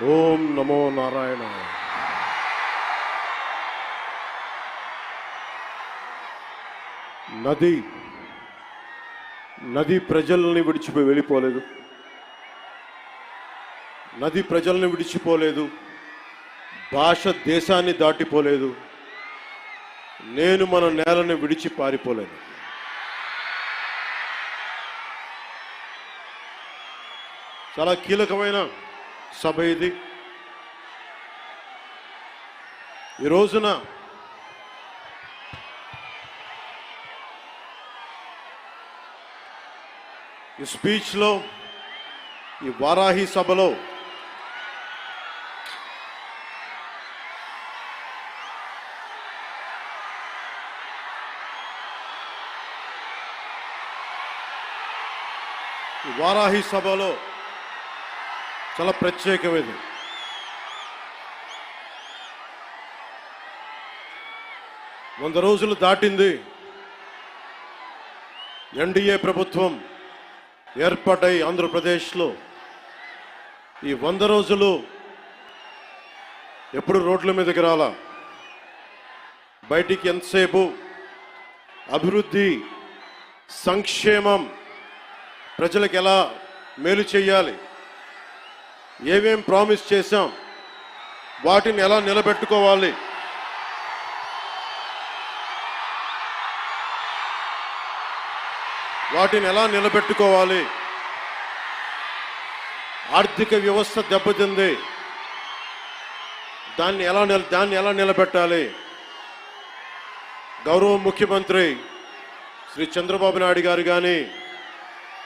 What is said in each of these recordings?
ఓం నమో నారాయణ. నది ప్రజల్ని విడిచిపోయి వెళ్ళిపోలేదు. నది ప్రజల్ని విడిచిపోలేదు. భాష దేశాన్ని దాటిపోలేదు. నేను మన నేలని విడిచి పారిపోలేదు. చాలా కీలకమైన సభ ఇది. ఈ రోజున ఈ స్పీచ్లో, ఈ వారాహి సభలో చాలా ప్రత్యేకమైనది. 100 రోజులు దాటింది. ఎన్డీఏ ప్రభుత్వం ఏర్పాటై ఆంధ్రప్రదేశ్లో ఈ 100 రోజులు ఎప్పుడు రోడ్ల మీదకి రాలా. బయటికి ఎంతసేపు అభివృద్ధి, సంక్షేమం, ప్రజలకు ఎలా మేలు చేయాలి, ఏమేం ప్రామిస్ చేశాం, వాటిని ఎలా నిలబెట్టుకోవాలి, ఆర్థిక వ్యవస్థ దెబ్బతింది, దాన్ని ఎలా నిలబెట్టాలి. గౌరవ ముఖ్యమంత్రి శ్రీ చంద్రబాబు నాయుడు గారు కానీ,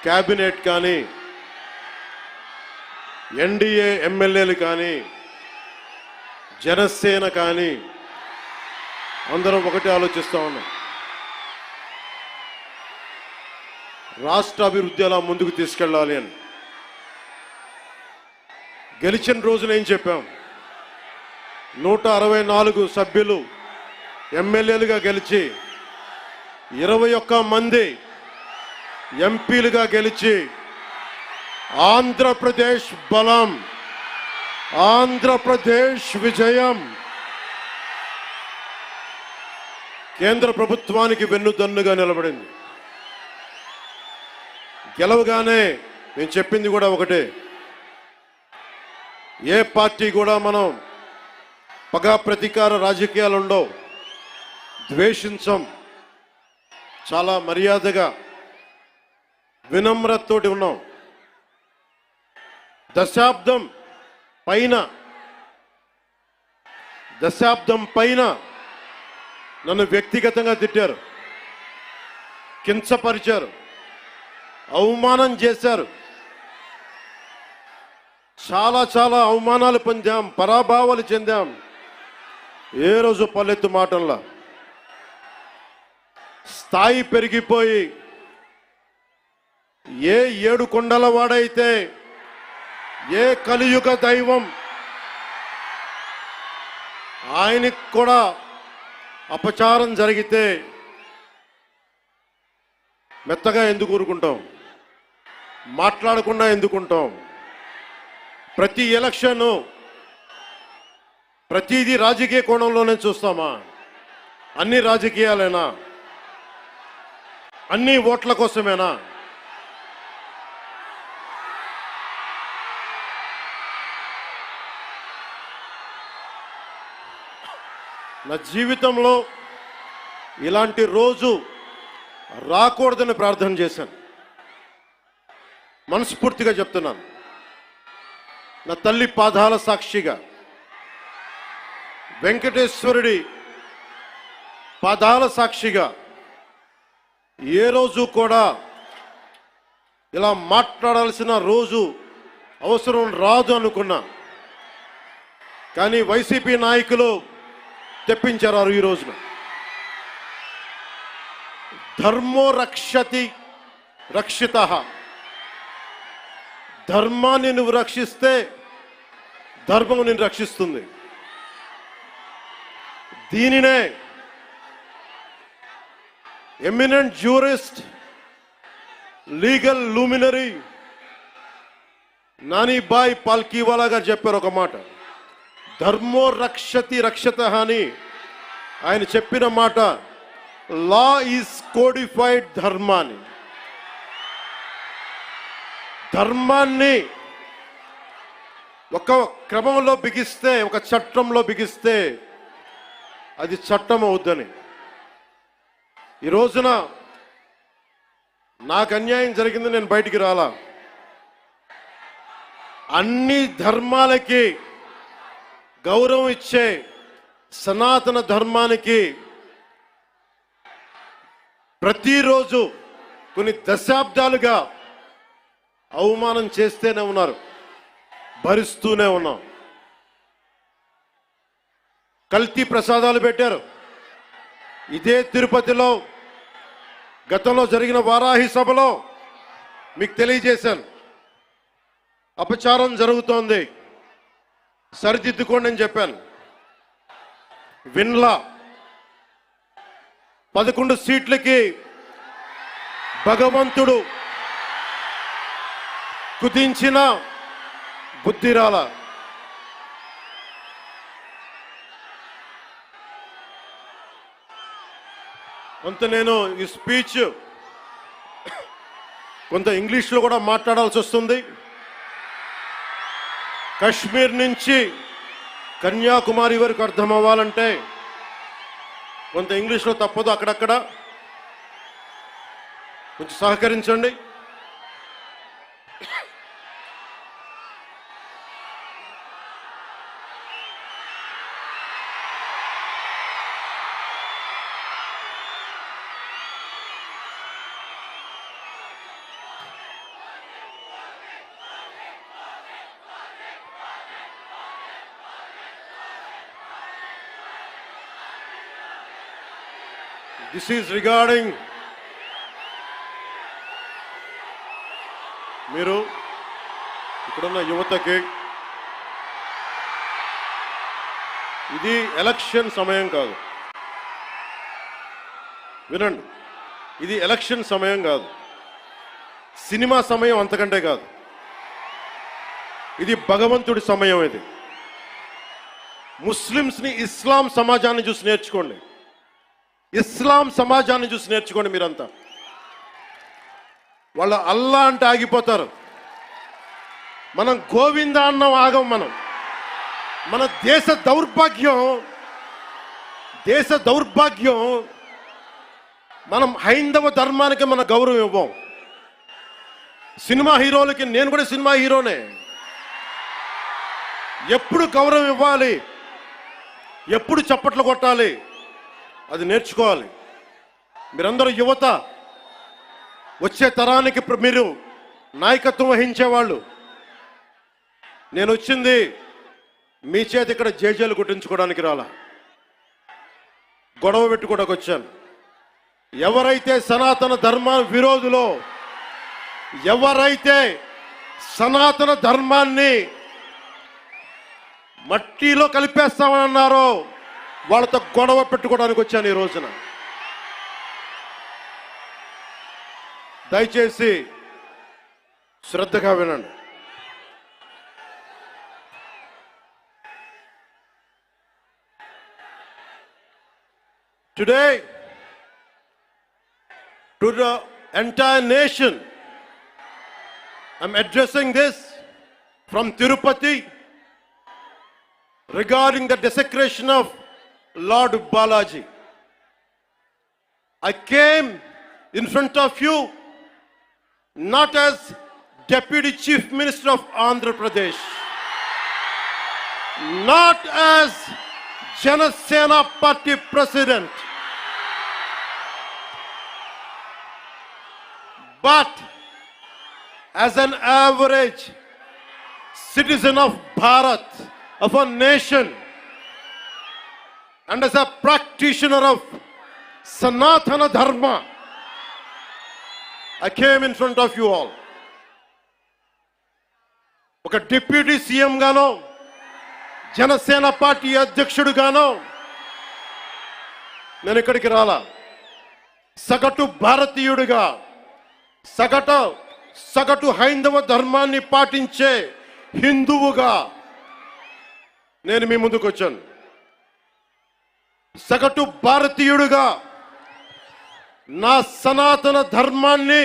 క్యాబినెట్ కానీ, ఎన్డీఏ ఎమ్మెల్యేలు కానీ, జనసేన కానీ అందరం ఒకటే ఆలోచిస్తూ ఉన్నాం. రాష్ట్ర అభివృద్ధి ఎలా ముందుకు తీసుకెళ్ళాలి అని. గెలిచిన రోజున ఏం చెప్పాం? 164 సభ్యులు ఎమ్మెల్యేలుగా గెలిచి, 21 మంది ఎంపీలుగా గెలిచి, ఆంధ్రప్రదేశ్ బలం, ఆంధ్రప్రదేశ్ విజయం, కేంద్ర ప్రభుత్వానికి వెన్నుదన్నుగా నిలబడింది. గెలవగానే నేను చెప్పింది కూడా ఒకటే, ఏ పార్టీ కూడా మనం పగా ప్రతీకార రాజకీయాలు ఉండవు, ద్వేషించం. చాలా మర్యాదగా, వినమ్రతతోటి ఉన్నాం. దశాబ్దం పైన నన్ను వ్యక్తిగతంగా తిట్టారు, కించపరిచారు, అవమానం చేశారు. చాలా అవమానాలు పొందాం, పరాభావాలు చెందాం. ఏ రోజు పల్లెత్తు మాటల్లా స్థాయి పెరిగిపోయి, ఏ 7 కొండల వాడైతే, ఏ కలియుగ దైవం ఆయనకు కూడా అపచారం జరిగితే మెత్తగా ఎందుకు ఊరుకుంటాం? మాట్లాడకుండా ఎందుకుంటాం? ప్రతి ఎలక్షన్, ప్రతిదీ రాజకీయ కోణంలోనే చూస్తామా? అన్ని రాజకీయాలేనా? అన్ని ఓట్ల కోసమేనా? నా జీవితంలో ఇలాంటి రోజు రాకూడదని ప్రార్థన చేశాను. మనస్ఫూర్తిగా చెప్తున్నాను. నా తల్లి పాదాల సాక్షిగా, వెంకటేశ్వరుడి పాదాల సాక్షిగా ఏ రోజు కూడా ఇలా మాట్లాడాల్సిన రోజు, అవసరం రాదు అనుకున్నా. కానీ వైసీపీ నాయకులు తెప్పించారు ఈ రోజున. ధర్మో రక్షిత. ధర్మాన్ని నువ్వు రక్షిస్తే ధర్మం నిన్ను రక్షిస్తుంది. దీనినే eminent jurist, legal luminary, Nanibhai Palkhivala గారు చెప్పారు ఒక మాట, ధర్మో రక్షతి రక్షత అని ఆయన చెప్పిన మాట. లా ఈజ్ కోడిఫైడ్ ధర్మాన్ని, ధర్మాన్ని ఒక క్రమంలో బిగిస్తే, ఒక చట్టంలో బిగిస్తే అది చట్టం అవుద్దని. ఈ రోజున నాకు అన్యాయం జరిగింది, నేను బయటికి రాలా. అన్ని ధర్మాలకి గౌరవం ఇచ్చే సనాతన ధర్మానికి ప్రతిరోజు కొన్ని దశాబ్దాలుగా అవమానం చేస్తూనే ఉన్నారు, భరిస్తూనే ఉన్నాం. కల్తీ ప్రసాదాలు పెట్టారు. ఇదే తిరుపతిలో గతంలో జరిగిన వారాహి సభలో మీకు తెలియజేశాను, అపచారం జరుగుతోంది, సరిదిద్దుకోండి అని చెప్పాను. విన్లా 11 సీట్లకి భగవంతుడు కుదించిన బుద్ధిరాల. కొంత నేను ఈ స్పీచ్ కొంత ఇంగ్లీష్లో కూడా మాట్లాడాల్సి వస్తుంది. కశ్మీర్ నుంచి కన్యాకుమారి వరకు అర్థం అవ్వాలంటే కొంత ఇంగ్లీష్లో తప్పదు, అక్కడక్కడ కొంచెం సహకరించండి. This is regarding మీరు ఇక్కడున్న యువతకి, ఇది ఎలక్షన్ సమయం కాదు, వినండి, ఇది ఎలక్షన్ సమయం కాదు, సినిమా సమయం అంతకంటే కాదు, ఇది భగవంతుడి సమయం. ఇది ముస్లిమ్స్ని, ఇస్లాం సమాజాన్ని చూసి నేర్చుకోండి, ఇస్లాం సమాజాన్ని చూసి నేర్చుకోండి. మీరంతా వాళ్ళు అల్లా అంటే ఆగిపోతారు, మనం గోవింద అన్నం ఆగం. మన దేశ దౌర్భాగ్యం మనం హైందవ ధర్మానికి మన గౌరవం ఇవ్వం. సినిమా హీరోలకి, నేను కూడా సినిమా హీరోనే, ఎప్పుడు గౌరవం ఇవ్వాలి, ఎప్పుడు చప్పట్లు కొట్టాలి, అది నేర్చుకోవాలి. మీరందరూ యువత, వచ్చే తరానికి మీరు నాయకత్వం వహించేవాళ్ళు. నేను వచ్చింది మీ చేతి ఇక్కడ జేజేలు కొట్టించుకోవడానికి రాలా, గొడవ పెట్టుకోవడానికి వచ్చాను. ఎవరైతే సనాతన ధర్మ విరోధులో, ఎవరైతే సనాతన ధర్మాన్ని మట్టిలో కలిపేస్తామని అన్నారో వాళ్ళతో గొడవ పెట్టుకోవడానికి వచ్చాను ఈ రోజున. దయచేసి శ్రద్ధగా వినండి. Today, to the entire nation, I'm addressing this from Tirupati regarding the desecration of Lord Balaji. I came in front of you not as Deputy Chief Minister of Andhra Pradesh, not as Janasena Party President, but as an average citizen of Bharat, of a nation, and as a practitioner of Sanatana Dharma. I came in front of you all. ఒక deputy CM గానో, Janasena party అధ్యక్షుడుగానో నేను ఇక్కడికి రాలా. సగటు భారతీయుడిగా, సగటు సగటు హైందవ ధర్మాన్ని పాటించే హిందువుగా నేను మీ ముందుకు వచ్చాను. సగటు భారతీయుడుగా నా సనాతన ధర్మాన్ని,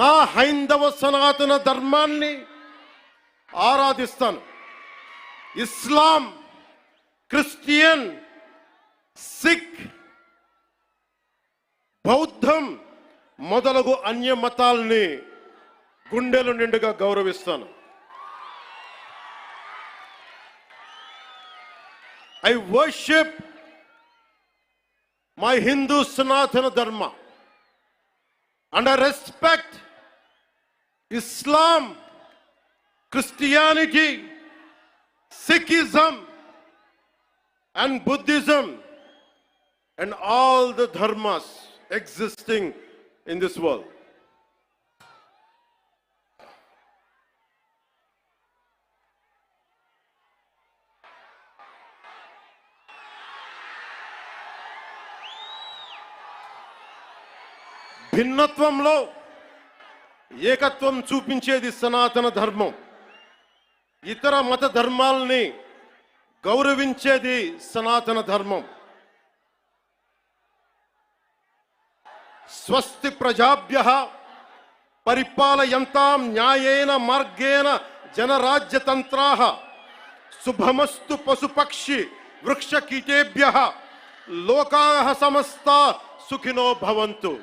నా హైందవ సనాతన ధర్మాన్ని ఆరాధిస్తాను. ఇస్లాం, క్రిస్టియన్, సిక్, బౌద్ధం మొదలగు అన్య మతాల్ని గుండెలు నిండుగా గౌరవిస్తాను. I worship my Hindu Sanatana Dharma and I respect Islam, Christianity, Sikhism and Buddhism and all the dharmas existing in this world. భిన్నత్వంలో ఏకత్వం చూపించేది సనాతన ధర్మం. ఇతర మత ధర్మాలని గౌరవించేది సనాతన ధర్మం. స్వస్తి ప్రజాభ్యః పరిపాలయంతాం న్యాయేన మార్గేణ జనరాజ్యతంత్రాః శుభమస్తు పశుపక్షి వృక్షకీటేభ్యః లోకాః సమస్తా సుఖినో భవంతు.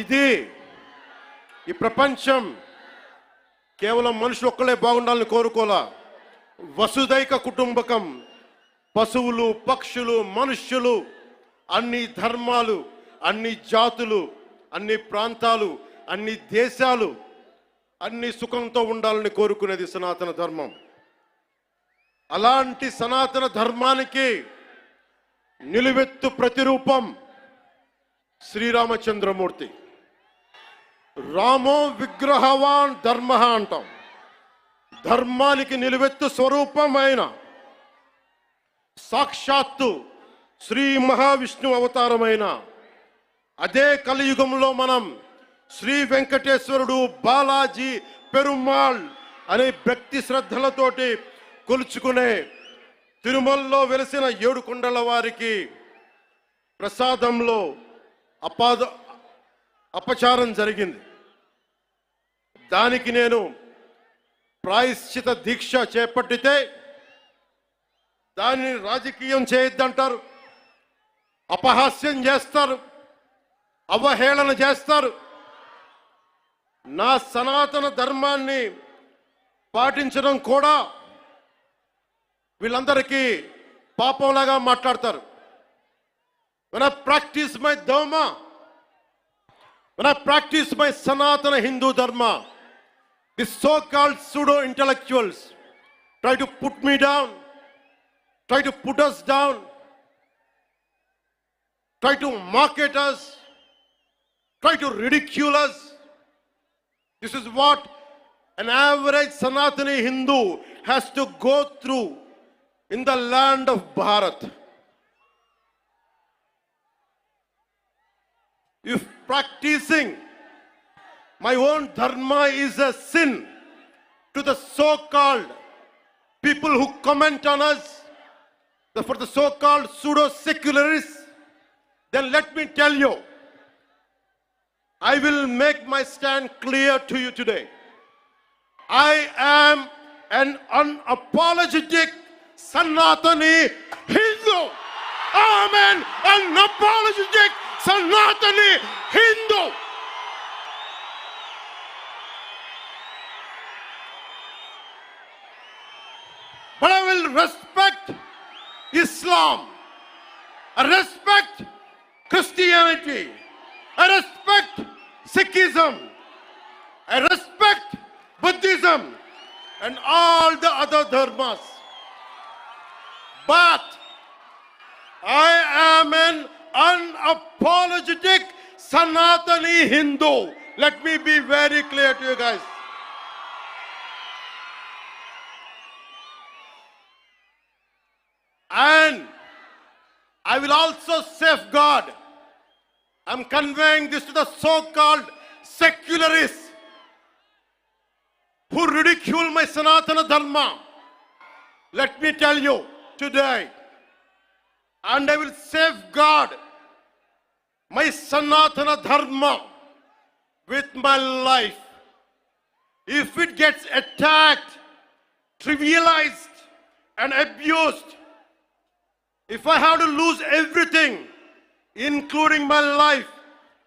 ఇది ఈ ప్రపంచం కేవలం మనుషులు ఒక్కలే బాగుండాలని కోరుకోలా. వసుదైక కుటుంబకం, పశువులు, పక్షులు, మనుష్యులు, అన్ని ధర్మాలు, అన్ని జాతులు, అన్ని ప్రాంతాలు, అన్ని దేశాలు అన్ని సుఖంతో ఉండాలని కోరుకునేది సనాతన ధర్మం. అలాంటి సనాతన ధర్మానికి నిలువెత్తు ప్రతిరూపం శ్రీరామచంద్రమూర్తి. రామో విగ్రహవాన్ ధర్మ అంటాం. ధర్మానికి నిలువెత్తు స్వరూపమైన సాక్షాత్తు శ్రీ మహావిష్ణు అవతారమైన అదే కలియుగంలో మనం శ్రీ వెంకటేశ్వరుడు, బాలాజీ, పెరుమాళ్ అనే భక్తి శ్రద్ధలతోటి కొలుచుకునే తిరుమలలో వెలిసిన 7 కొండల వారికి ప్రసాదంలో అపచారం జరిగింది. దానికి నేను ప్రాయశ్చిత దీక్ష చేపట్టితే దాన్ని రాజకీయం చేయొద్దంటారు, అపహాస్యం చేస్తారు, అవహేళన చేస్తారు. నా సనాతన ధర్మాన్ని పాటించడం కూడా వీళ్ళందరికీ పాపంలాగా మాట్లాడతారు. When I practice my dharma, when I practice my Sanatana Hindu Dharma, the so-called pseudo-intellectuals try to put me down, try to put us down, try to mock at us, try to ridicule us. This is what an average Sanatani Hindu has to go through in the land of Bharat. If practicing my own dharma is a sin to the so-called people who comment on us, for the so-called pseudo-secularists, then let me tell you, I will make my stand clear to you today. I am an unapologetic Sanatani Hindu. I am an unapologetic Sanatani Hindu. But I will respect Islam. I respect Christianity. I respect Sikhism. I respect Buddhism and all the other dharmas. But I am an unapologetic Sanatani Hindu. Let me be very clear to you guys. And I will also safeguard I'm conveying this to the so-called secularists who ridicule my Sanatana Dharma. Let me tell you today, and I will safeguard my Sanatana Dharma with my life. If it gets attacked, trivialized, and abused, if I have to lose everything, including my life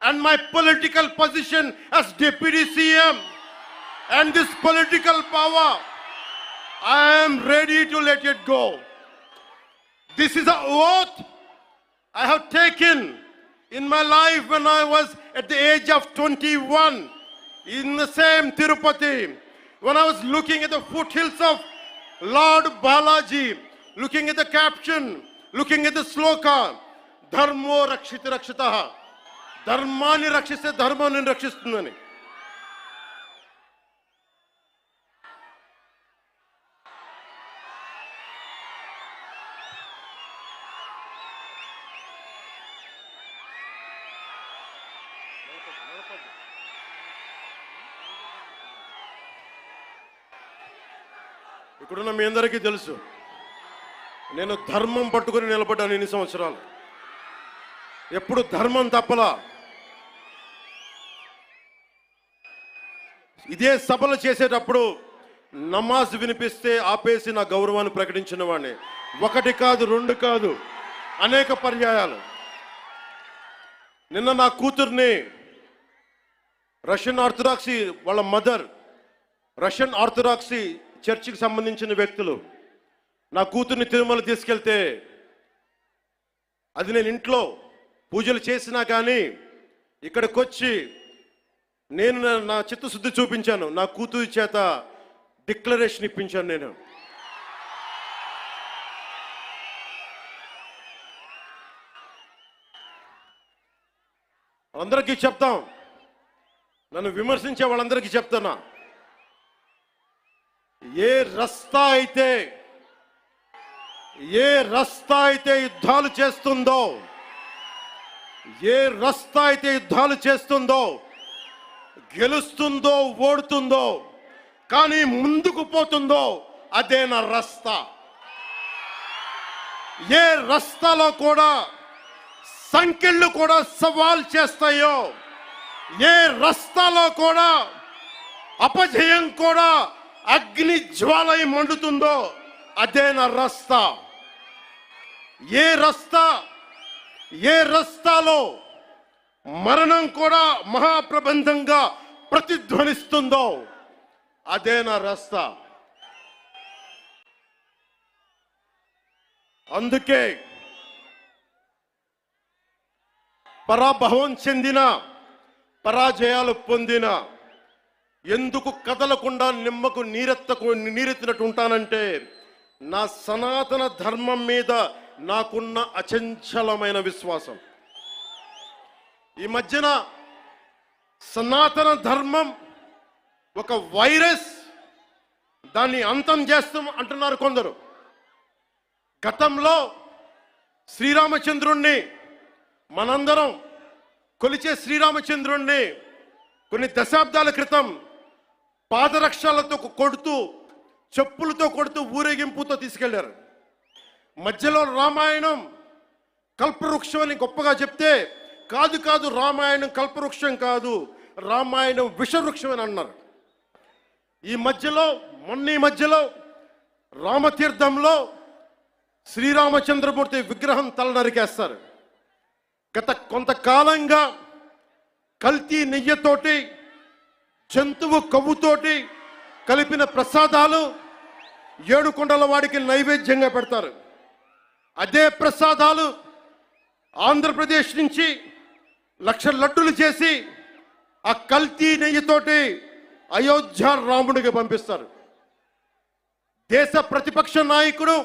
and my political position as Deputy CM and this political power, I am ready to let it go. This is an oath I have taken in my life when I was at the age of 21 in the same Tirupati, when I was looking at the foothills of Lord Balaji, looking at the caption, looking at the sloka, Dharmo Rakshita Rakshitaha, ధర్మాన్ని రక్షిస్తే ధర్మాన్ని రక్షిస్తుందని. ఇక్కడున్న మీ అందరికీ తెలుసు, నేను ధర్మం పట్టుకుని నిలబడ్డాను ఇన్ని సంవత్సరాలు. ఎప్పుడు ధర్మం తప్పలా. ఇదే సభలు చేసేటప్పుడు నమాజ్ వినిపిస్తే ఆపేసి నా గౌరవాన్ని ప్రకటించిన వాడిని. ఒకటి కాదు, రెండు కాదు, అనేక పర్యాయాలు. నిన్న నా కూతుర్ని రష్యన్ ఆర్థడాక్సీ, వాళ్ళ మదర్ రష్యన్ ఆర్థడాక్సీ చర్చికి సంబంధించిన వ్యక్తులు నా కూతుర్ని తిరుమల తీసుకెళ్తే, అది నేను ఇంట్లో పూజలు చేసినా కానీ ఇక్కడికి వచ్చి నేను నా చిత్తశుద్ధి చూపించాను. నా కూతురి చేత డిక్లరేషన్ ఇప్పించాను. నేను అందరికీ చెప్తాం, నన్ను విమర్శించే వాళ్ళందరికీ చెప్తున్నా, ఏ రస్తా అయితే యుద్ధాలు చేస్తుందో, ఏ రస్తా అయితే యుద్ధాలు చేస్తుందో, గెలుస్తుందో ఓడుతుందో, కానీ ముందుకు పోతుందో అదే నా రస్తా. ఏ రస్తాలో కూడా సంఖ్యలు కూడా సవాల్ చేస్తాయో, ఏ రస్తాలో కూడా అపజయం కూడా అగ్ని జ్వాలై మండుతుందో అదే నా రస్తా. ఏ రస్తాలో మరణం కూడా మహాప్రబంధంగా ప్రతిధ్వనిస్తుందో అదే నా రస్తా. అందుకే పరాభవం చెందిన, పరాజయాలు పొందిన ఎందుకు కదలకుండా నిమ్మకు నీరెత్తినట్టు ఉంటానంటే, నా సనాతన ధర్మం మీద నాకున్న అచంచలమైన విశ్వాసం. ఈ మధ్యన సనాతన ధర్మం ఒక వైరస్, దాన్ని అంతం చేస్తాం అంటున్నారు కొందరు. గతంలో శ్రీరామచంద్రుణ్ణి, మనందరం కొలిచే శ్రీరామచంద్రుణ్ణి కొన్ని దశాబ్దాల క్రితం పాదరక్షలతో కొడుతూ, చెప్పులతో కొడుతూ, ఊరేగింపుతో తీసుకెళ్లారు. మధ్యలో రామాయణం కల్పవృక్షం అని గొప్పగా చెప్తే, కాదు రామాయణం కల్పవృక్షం కాదు, రామాయణం విషవృక్షం అని అన్నారు. ఈ మధ్యలో రామతీర్థంలో శ్రీరామచంద్రమూర్తి విగ్రహం తల నరికేస్తారు. గత కొంతకాలంగా కల్తీ నెయ్యితోటి, జంతువు కొవ్వుతోటి కలిపిన ప్రసాదాలు ఏడుకొండల వాడికి నైవేద్యంగా పెడతారు. అదే ప్రసాదాలు ఆంధ్రప్రదేశ్ నుంచి 1,00,000 లడ్డులు చేసి ఆ కల్తీ నెయ్యితోటి అయోధ్య రాముడికి పంపిస్తారు. దేశ ప్రతిపక్ష నాయకుడు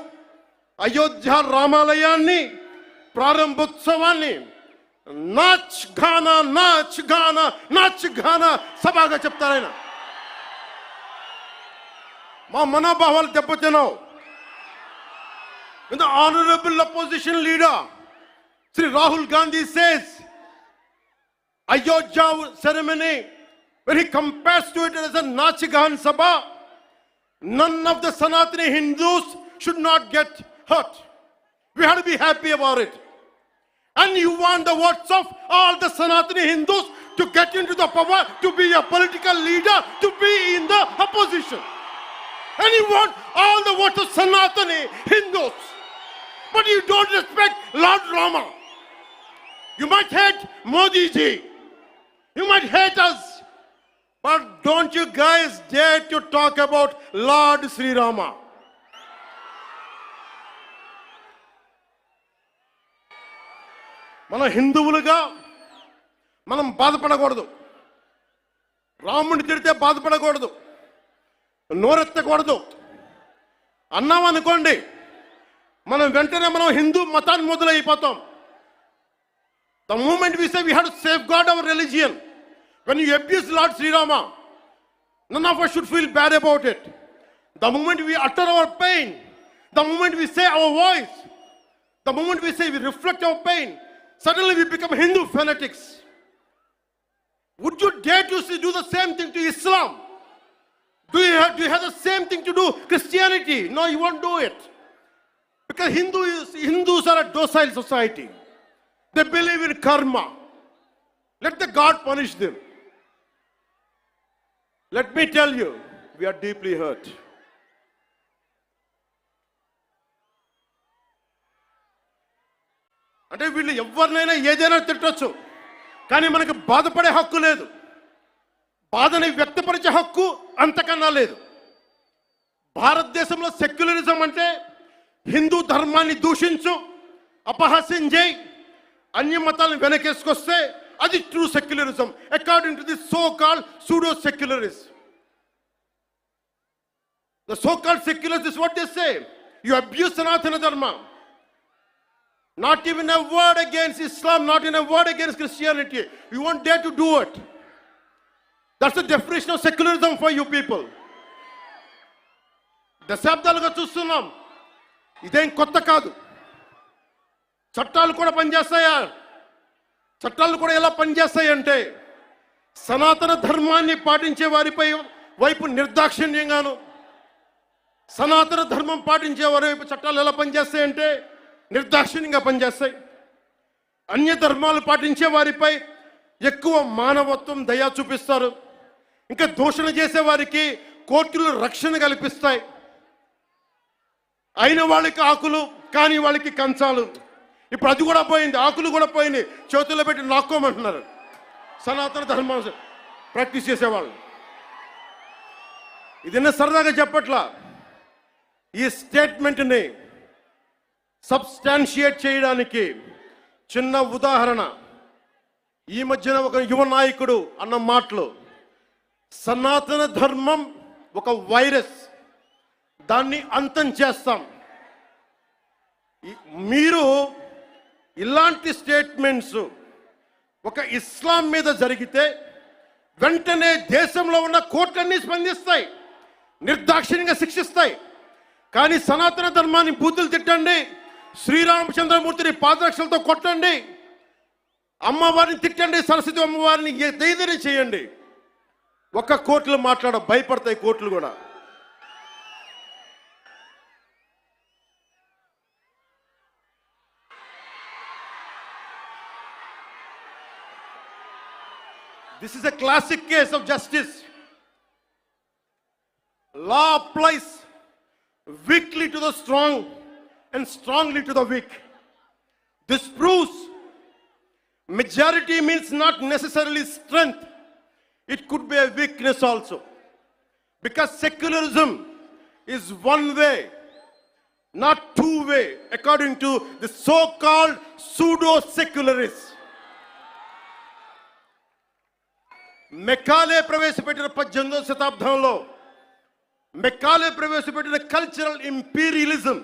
అయోధ్య రామాలయాన్ని ప్రారంభోత్సవాన్ని నాచ్ గానా సభగా చెప్తారు. ఆయన మా మనోభావాలు దెబ్బతిన్నావు. The honorable opposition leader Sri Rahul Gandhi says Ayodhya ceremony, when he compares to it as a Nachigahan Sabha, none of the Sanatani Hindus should not get hurt. We have to be happy about it. And you want the votes of all the Sanatani Hindus to get into the power, to be a political leader, to be in the opposition. And you want all the votes of Sanatani Hindus. But you don't respect Lord Rama. You might hate Modi ji. You might hate us. But don't you guys dare to talk about Lord Sri Rama. మన హిందువులుగా మనం బాధపడకూడదు. రాముడిని తిడితే బాధపడకూడదు, నోరెత్తకూడదు. అన్నాం అనుకోండి, మనం వెంటనే మనం హిందూ మతాన్ని మొదలైపోతాం. The moment we say we have to safeguard our religion, when you abuse Lord Sri Rama, none of us should feel bad about it. The moment we utter our pain, the moment we say our voice, the moment we say we reflect our pain, suddenly we become Hindu fanatics. Would you dare to do the same thing to Islam? Do you have the same thing to do Christianity? No, you won't do it. Because Hindus are a docile society. They believe in karma. Let the God punish them. Let me tell you, we are deeply hurt. అంటే వీళ్ళు ఎవరినైనా ఏదైనా తిట్టొచ్చు, కానీ మనకు బాధపడే హక్కు లేదు. బాధని వ్యక్తపరిచే హక్కు అంతకన్నా లేదు. భారతదేశంలో సెక్యులరిజం అంటే హిందూ ధర్మాన్ని దూషించు, అపహాస్యం చేయి, అన్య మతాలను వెనకేసుకొస్తే అది true secularism according to the so called pseudo secularist. The so called secularists is what they say. You abuse Sanatana Dharma. Not even a word against Islam, not even a word against Christianity. You won't dare to do it. That's the definition of secularism for you people. దశాబ్దాలుగా చూస్తున్నాం, ఇదేం కొత్త కాదు. చట్టాలు కూడా పనిచేస్తాయా? చట్టాలు కూడా ఎలా పనిచేస్తాయి అంటే, సనాతన ధర్మాన్ని పాటించే వారిపై వైపు నిర్దాక్షిణ్యంగాను, సనాతన ధర్మం పాటించే వారి వైపు చట్టాలు ఎలా పనిచేస్తాయంటే నిర్దాక్షిణ్యంగా పనిచేస్తాయి. అన్య ధర్మాలు పాటించే వారిపై ఎక్కువ మానవత్వం, దయ చూపిస్తారు. ఇంకా దూషణ చేసే వారికి కోర్టులు రక్షణ కల్పిస్తాయి. అయిన వాళ్ళకి ఆకులు, కాని వాళ్ళకి కంచాలు. ఇప్పుడు అది కూడా పోయింది, ఆకులు కూడా పోయింది, చేతుల్లో పెట్టి నాక్కోమంటున్నారు సనాతన ధర్మం ప్రాక్టీస్ చేసేవాళ్ళు. ఇదన్నా సరదాగా చెప్పట్లా. ఈ స్టేట్మెంట్ని సబ్స్టాన్షియేట్ చేయడానికి చిన్న ఉదాహరణ. ఈ మధ్యన ఒక యువ నాయకుడు అన్న మాటలు, సనాతన ధర్మం ఒక వైరస్, దాన్ని అంతం చేస్తాం. మీరు ఇలాంటి స్టేట్మెంట్స్ ఒక ఇస్లాం మీద జరిగితే వెంటనే దేశంలో ఉన్న కోర్టులన్నీ స్పందిస్తాయి, నిర్దాక్షిణ్యంగా శిక్షిస్తాయి. కానీ సనాతన ధర్మాన్ని బూతులు తిట్టండి, శ్రీరామచంద్రమూర్తిని పాదరక్షలతో కొట్టండి, అమ్మవారిని తిట్టండి, సరస్వతి అమ్మవారిని ఏదైనా చేయండి, ఒక్క కోర్టులు భయపడతాయి కోర్టులు కూడా. This is a classic case of justice. Law applies weakly to the strong and strongly to the weak. This proves majority means not necessarily strength. It could be a weakness also. Because secularism is one way, not two way, according to the so-called pseudo-secularists. Macaulay ప్రవేశపెట్టిన 18వ శతాబ్దంలో Macaulay ప్రవేశపెట్టిన cultural imperialism,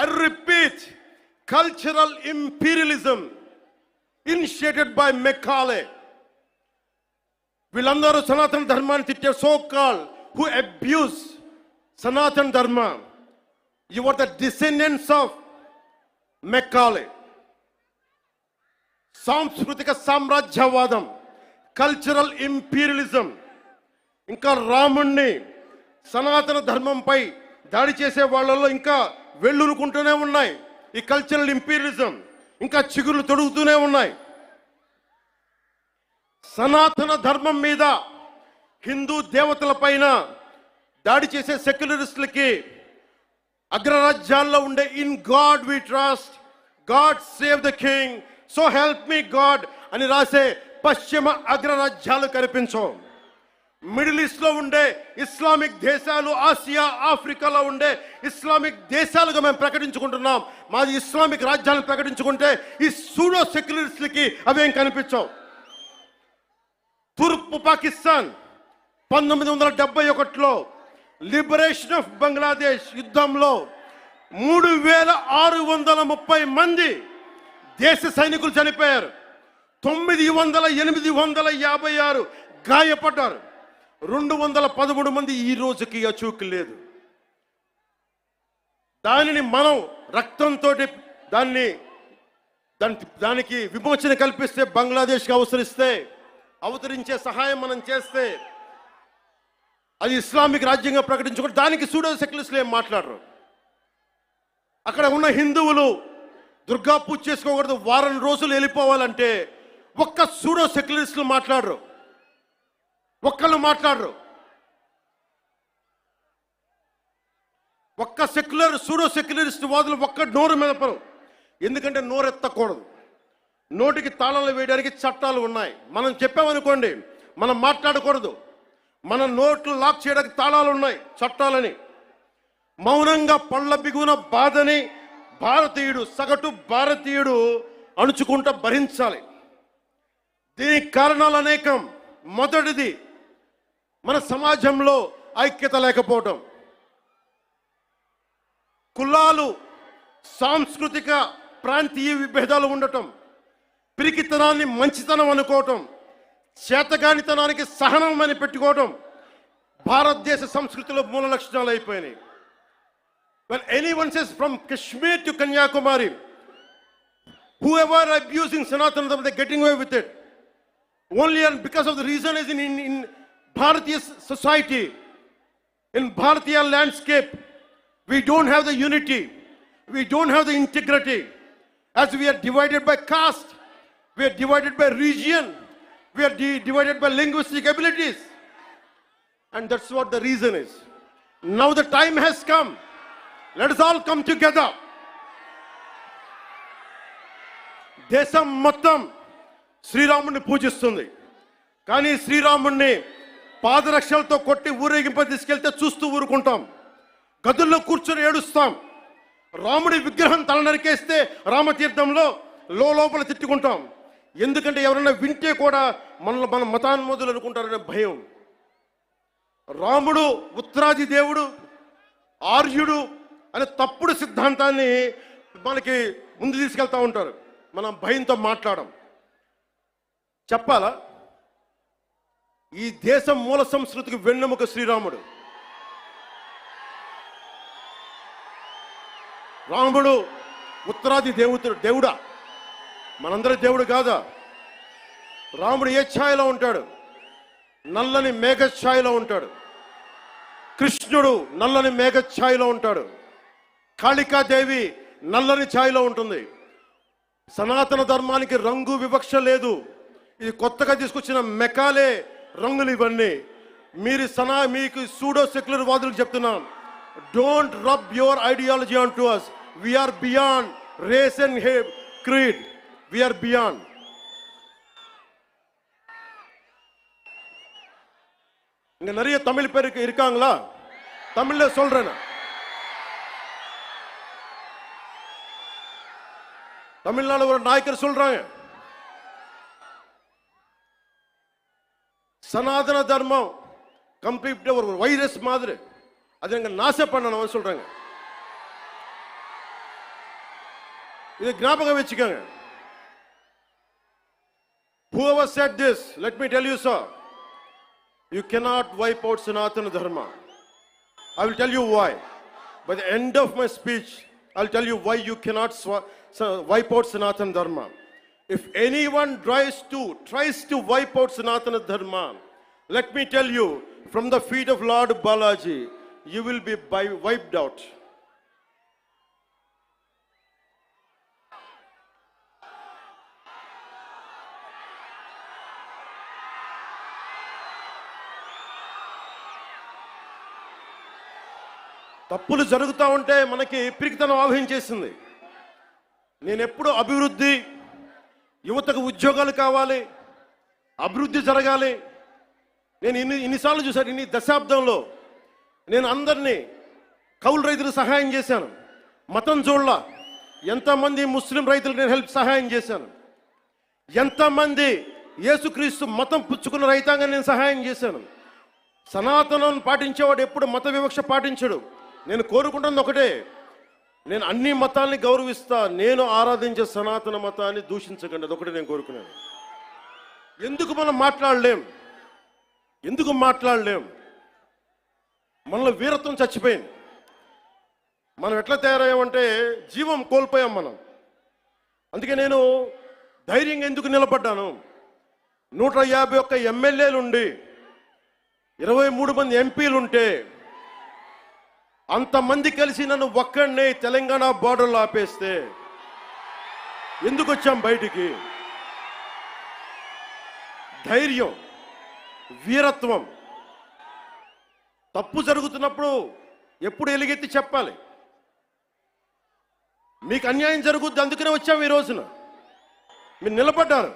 I repeat, cultural imperialism initiated by Macaulay. వీళ్ళందరూ సనాతన ధర్మాన్ని తిట్టే so called who abuse Sanatana Dharma, you are the descendants of Macaulay. సాంస్కృతిక సామ్రాజ్యవాదం, cultural imperialism, ఇంకా రాముణ్ణి సనాతన ధర్మంపై దాడి చేసే వాళ్ళలో ఇంకా వెళ్ళునుకుంటూనే ఉన్నాయి. ఈ కల్చరల్ ఇంపీరియలిజం ఇంకా చిగురులు తొడుగుతూనే ఉన్నాయి. సనాతన ధర్మం మీద, హిందూ దేవతల పైన దాడి చేసే సెక్యులరిస్టులకి అగ్రరాజ్యాల్లో ఉండే in God we trust, God save the king, so help me God అని రాసే పశ్చిమ అగ్రరాజ్యాలు కనిపించవు. మిడిల్ ఈస్ట్ లో ఉండే ఇస్లామిక్ దేశాలు, ఆసియా ఆఫ్రికాలో ఉండే ఇస్లామిక్ దేశాలుగా మేము ప్రకటించుకుంటున్నాం. మాది ఇస్లామిక్ రాజ్యాలను ప్రకటించుకుంటే ఈ సూడో సెక్యులరిస్టులకి అవేం కనిపించవు. తూర్పు పాకిస్తాన్ 1971లో లిబరేషన్ ఆఫ్ బంగ్లాదేశ్ యుద్ధంలో 3630 మంది దేశ సైనికులు చనిపోయారు. 856 గాయపడ్డారు. 213 మంది ఈ రోజుకి అచూకు లేదు. దానిని మనం రక్తంతో దానికి విమోచన కల్పిస్తే, బంగ్లాదేశ్కి అవతరించే సహాయం మనం చేస్తే అది ఇస్లామిక్ రాజ్యంగా ప్రకటించుకుంటే దానికి సూడో సెక్యులరిస్టులు ఏం మాట్లాడరు. అక్కడ ఉన్న హిందువులు దుర్గా పూజ చేసుకోకూడదు, వారం రోజులు వెళ్ళిపోవాలంటే ఒక్క సూడో సెక్యులరిస్టులు మాట్లాడరు. ఒక్కళ్ళు మాట్లాడరు. ఒక్క సూడో సెక్యులరిస్ట్ వాదులు ఒక్క నోరు మెదపరు. ఎందుకంటే నోరెత్తకూడదు. నోటికి తాళాలు వేయడానికి చట్టాలు ఉన్నాయి. మనం చెప్పామనుకోండి, మనం మాట్లాడకూడదు. మన నోట్లు లాక్ చేయడానికి తాళాలు ఉన్నాయి, చట్టాలని. మౌనంగా పళ్ళ బిగున బాధని సగటు భారతీయుడు అణుచుకుంటూ భరించాలి. దీనికి కారణాలు అనేకం. మొదటిది, మన సమాజంలో ఐక్యత లేకపోవటం. కులాలు, సాంస్కృతిక ప్రాంతీయ విభేదాలు ఉండటం, పిరికితనాన్ని మంచితనం అనుకోవటం, చేతగానితనానికి సహనం అని పెట్టుకోవటం భారతదేశ సంస్కృతిలో మూల లక్షణాలు అయిపోయినాయి. When anyone says from Kashmir to Kanyakumari, whoever are abusing Sanatana Dharma, they're getting away with it. Only and because of the reason is in Bharatiya society, in Bharatiya landscape, we don't have the unity, we don't have the integrity. As we are divided by caste, we are divided by region, we are divided by linguistic abilities. And that's what the reason is. Now the time has come. Let us all come together. దేశం మొత్తం శ్రీరాముడిని పూజిస్తుంది. కానీ శ్రీరాముడిని పాదరక్షలతో కొట్టి ఊరేగింప తీసుకెళ్తే చూస్తూ ఊరుకుంటాం. గదుల్లో కూర్చొని ఏడుస్తాం. రాముడి విగ్రహం తల నరికేస్తే రామతీర్థంలో లోపల తిట్టుకుంటాం. ఎందుకంటే ఎవరైనా వింటే కూడా మన మతాన్మోదులు అనుకుంటారనే భయం. రాముడు ఉత్తరాది దేవుడు, ఆర్యుడు అనే తప్పుడు సిద్ధాంతాన్ని మనకి ముందు తీసుకెళ్తా ఉంటారు. మనం భయంతో మాట్లాడం. చెప్పాలా, ఈ దేశం మూల సంస్కృతికి వెన్నెముక శ్రీరాముడు. రాముడు ఉత్తరాది దేవుడా? మనందరి దేవుడు కాదా? రాముడు ఏ ఛాయలో ఉంటాడు? నల్లని మేఘ ఛాయలో ఉంటాడు. కృష్ణుడు నల్లని మేఘ ఛాయలో ఉంటాడు. కాళికాదేవి నల్లని ఛాయలో ఉంటుంది. సనాతన ధర్మానికి రంగు వివక్ష లేదు. ఇది కొత్తగా తీసుకొచ్చిన మెకాలే రంగులు ఇవన్నీ. మీకు సూడో సెక్యులర్ వాదులకు చెప్తున్నాం, don't rub your ideology on to us. We are beyond race and creed. We are beyond. இங்க நிறைய தமிழ் பேர் இருக்காங்களா? தமிழ்ல சொல்றேன். தமிழ்நாடு ஒரு நாயக்கர் சொல்றாங்க, சனாதன தர்மம் கம்ப்ளீட்டா ஒரு வைரஸ் மாதிரி, அதை எங்க நாச பண்ணணும் சொல்றாங்க. இது ஞாபகம் வச்சுக்கோங்க. Whoever said this, let me tell you, sir, you cannot wipe out Sanatana Dharma. I will tell you why. By the end of my speech, I'll tell you why you cannot wipe out Sanatana Dharma. If anyone tries to wipe out Sanatana Dharma, let me tell you, from the feet of Lord Balaji, you will be wiped out. తప్పులు జరుగుతూ ఉంటే మనకి పిరికితనం ఆవహించేసింది. నేను ఎప్పుడు అభివృద్ధి, యువతకు ఉద్యోగాలు కావాలి, అభివృద్ధి జరగాలి. నేను ఇన్నిసార్లు చూశాను. ఇన్ని దశాబ్దంలో నేను అందరినీ కౌలు రైతులకు సహాయం చేశాను, మతం చూడలా. ఎంతమంది ముస్లిం రైతులకు నేను సహాయం చేశాను, ఎంతమంది యేసుక్రీస్తు మతం పుచ్చుకున్న రైతాంగాన్ని నేను సహాయం చేశాను. సనాతనం పాటించేవాడు ఎప్పుడు మత వివక్ష పాటించడు. నేను కోరుకుంటున్నది ఒకటే, నేను అన్ని మతాల్ని గౌరవిస్తా, నేను ఆరాధించే సనాతన మతాన్ని దూషించకండి. అదొకటి నేను కోరుకున్నాను. ఎందుకు మనం మాట్లాడలేం? మనలో వీరత్వం చచ్చిపోయింది. మనం ఎట్లా తయారయ్యామంటే జీవం కోల్పోయాం మనం. అందుకే నేను ధైర్యంగా ఎందుకు నిలబడ్డాను. 151 ఎమ్మెల్యేలుండి 23 మంది ఎంపీలుంటే అంతమంది కలిసి నన్ను ఒక్కడినే తెలంగాణ బార్డర్లో ఆపేస్తే ఎందుకు వచ్చాం బయటికి? ధైర్యం, వీరత్వం. తప్పు జరుగుతున్నప్పుడు ఎప్పుడు ఎలుగెత్తి చెప్పాలి. మీకు అన్యాయం జరుగుద్ది, అందుకనే వచ్చాము ఈ రోజున. మీరు నిలబడ్డారు.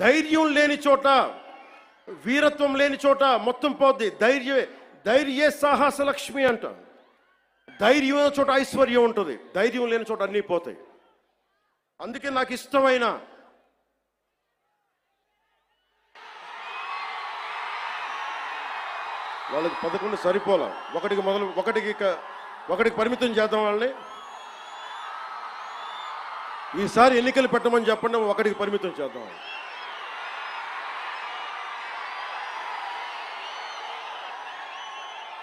ధైర్యం లేని చోట, వీరత్వం లేని చోట మొత్తం పోద్ది. ధైర్యే సాహస లక్ష్మి అంట. ధైర్యం ఉన్న చోట ఐశ్వర్యం ఉంటుంది, ధైర్యం లేని చోట అన్నీ పోతాయి. అందుకే నాకు ఇష్టమైన వాళ్ళకి 11 సరిపోలా, ఒకటికి పరిమితం చేద్దాం వాళ్ళని. ఈసారి ఎన్నికలు పెట్టమని చెప్పండి, ఒకటికి పరిమితం చేద్దాం.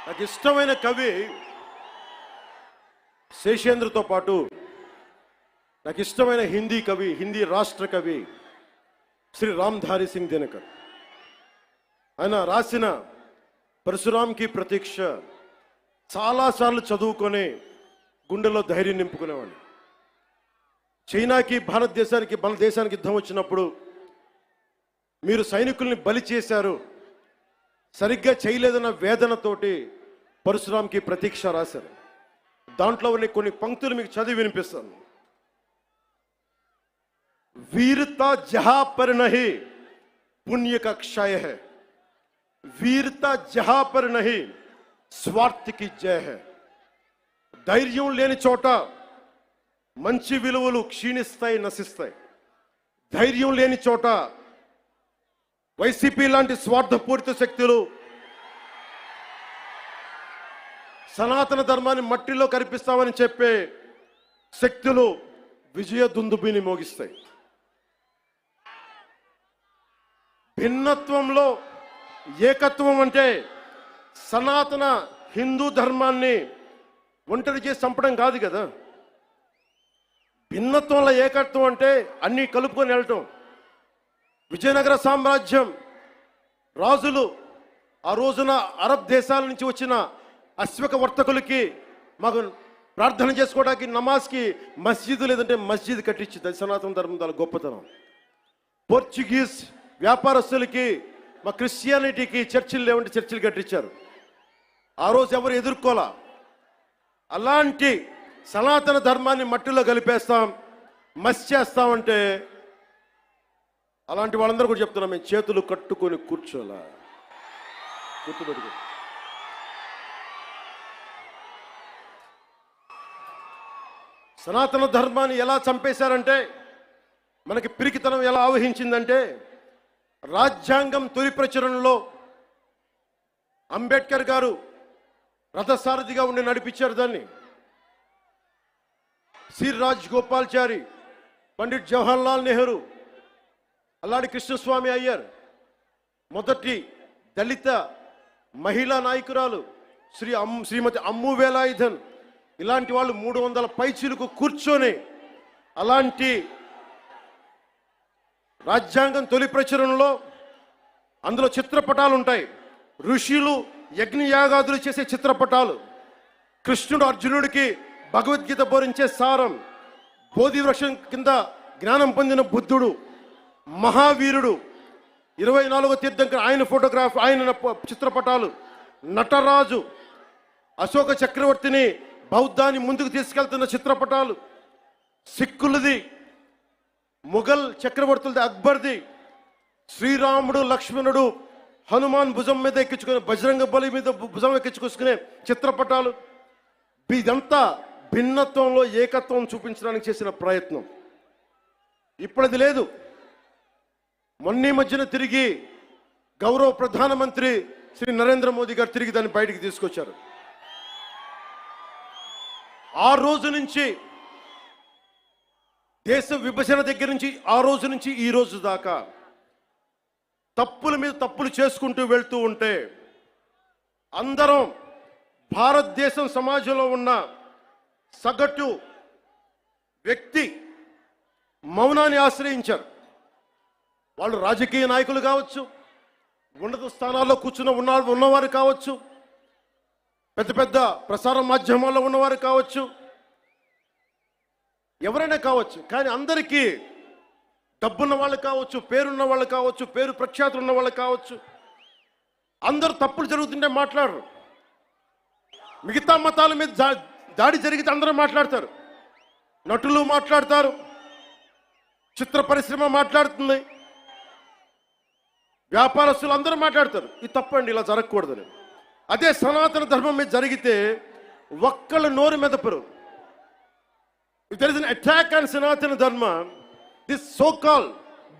నాకు ఇష్టమైన కవి శేషేంద్రతో పాటు నాకు ఇష్టమైన హిందీ కవి, హిందీ రాష్ట్ర కవి శ్రీ రామ్ధారి సింగ్ దినకర్. ఆయన రాసిన పరశురాంకి ప్రతీక్ష చాలాసార్లు చదువుకొని గుండెలో ధైర్యం నింపుకునేవాడిని. చైనాకి మన దేశానికి యుద్ధం వచ్చినప్పుడు మీరు సైనికుల్ని బలి చేశారు, సరిగ్గా చేయలేదన్న వేదనతోటి పరశురాంకి ప్రతీక్ష రాశారు. దాంట్లో కొన్ని పంక్తులు మీకు చదివి వినిపిస్తాను. वीरता जहां पर नहीं पुण्य का क्षय है, वीरता जहां पर नहीं स्वार्थ की जय है. ధైర్యం లేని చోట మంచి విలువలు క్షీణిస్తాయి, నశిస్తాయి. ధైర్యం లేని చోట వైసీపీ లాంటి స్వార్థపూరిత శక్తులు సనాతన ధర్మాన్ని మట్టిలో కరిపిస్తామని చెప్పే శక్తులు విజయ దుందుబిని మోగిస్తాయి. భిన్నత్వంలో ఏకత్వం అంటే సనాతన హిందూ ధర్మాన్ని ఒంటరి చేసి చంపడం కాదు కదా. భిన్నత్వంలో ఏకత్వం అంటే అన్నీ కలుపుకొని వెళ్ళటం. విజయనగర సామ్రాజ్యం రాజులు ఆ రోజున అరబ్ దేశాల నుంచి వచ్చిన అశ్వక వర్తకులకి మాకు ప్రార్థన చేసుకోవడానికి నమాజ్కి మస్జిద్ లేదంటే మస్జిద్ కట్టించింది. సనాతన ధర్మం చాలా గొప్పతనం. పోర్చుగీస్ వ్యాపారస్తులకి మా క్రిస్టియానిటీకి చర్చిలు లేవంటే చర్చిలు కట్టించారు. ఆ రోజు ఎవరు ఎదుర్కోలా. అలాంటి సనాతన ధర్మాన్ని మట్టిలో కలిపేస్తాం, మస్ చేస్తామంటే అలాంటి వాళ్ళందరూ కూడా చెప్తున్నాం, మేము చేతులు కట్టుకొని కూర్చోలా. గుర్తుపెట్టుకో. సనాతన ధర్మాన్ని ఎలా చంపేశారంటే, మనకి పిరికితనం ఎలా ఆవహించిందంటే, రాజ్యాంగం తొలి ప్రచురణలో అంబేద్కర్ గారు రథసారథిగా ఉండి నడిపించారు దాన్ని. శ్రీ రాజగోపాల్చారి, పండిట్ జవహర్లాల్ నెహ్రూ, అల్లాడి కృష్ణస్వామి అయ్యర్, మొదటి దళిత మహిళా నాయకురాలు శ్రీమతి అమ్ము వేలాయుధన్, ఇలాంటి వాళ్ళు 300 పైచీలకు కూర్చొని అలాంటి రాజ్యాంగం తొలి ప్రచురణలో అందులో చిత్రపటాలు ఉంటాయి. ఋషులు యజ్ఞయాగాదులు చేసే చిత్రపటాలు, కృష్ణుడు అర్జునుడికి భగవద్గీత బోధించే సారం, బోధి వృక్షం కింద జ్ఞానం పొందిన బుద్ధుడు, మహావీరుడు, 24వ తీర్థంకర్ ఆయన ఫోటోగ్రాఫ్, ఆయన చిత్రపటాలు, నటరాజు, అశోక చక్రవర్తిని బౌద్ధాన్ని ముందుకు తీసుకెళ్తున్న చిత్రపటాలు, సిక్కులది, ముఘల్ చక్రవర్తులది, అక్బర్ది, శ్రీరాముడు లక్ష్మణుడు హనుమాన్ భుజం మీద ఎక్కించుకునే, బజరంగ బలి మీద భుజం ఎక్కించుకునే చిత్రపటాలు. ఇదంతా భిన్నత్వంలో ఏకత్వం చూపించడానికి చేసిన ప్రయత్నం. ఇప్పుడది లేదు. మొన్న మధ్యన తిరిగి గౌరవ ప్రధానమంత్రి శ్రీ నరేంద్ర మోదీ గారు తిరిగి దాన్ని బయటికి తీసుకొచ్చారు. ఆ రోజు నుంచి, దేశ విభజన దగ్గర నుంచి ఆ రోజు నుంచి ఈ రోజు దాకా తప్పుల మీద తప్పులు చేసుకుంటూ వెళ్తూ ఉంటే అందరం భారతదేశం సమాజంలో ఉన్న సగటు వ్యక్తి మౌనాన్ని ఆశ్రయించారు. వాళ్ళు రాజకీయ నాయకులు కావచ్చు, ఉన్నత స్థానాల్లో ఉన్నవారు కావచ్చు, పెద్ద పెద్ద ప్రసార మాధ్యమాల్లో ఉన్నవారు కావచ్చు, ఎవరైనా కావచ్చు. కానీ అందరికీ డబ్బున్న వాళ్ళు కావచ్చు, పేరున్న వాళ్ళు కావచ్చు, పేరు ప్రఖ్యాతులు ఉన్న వాళ్ళు కావచ్చు, అందరూ తప్పులు జరుగుతుంటే మాట్లాడరు. మిగతా మతాల మీద దాడి జరిగితే అందరూ మాట్లాడతారు. నటులు మాట్లాడతారు, చిత్ర పరిశ్రమ మాట్లాడుతుంది, వ్యాపారస్తులు అందరూ మాట్లాడతారు. ఇది తప్పండి, ఇలా జరగకూడదని. అదే సనాతన ధర్మం మీద జరిగితే ఒక్కళ్ళు నోరు మెదపరు. If there is an attack on Sanatana Dharma, this so-called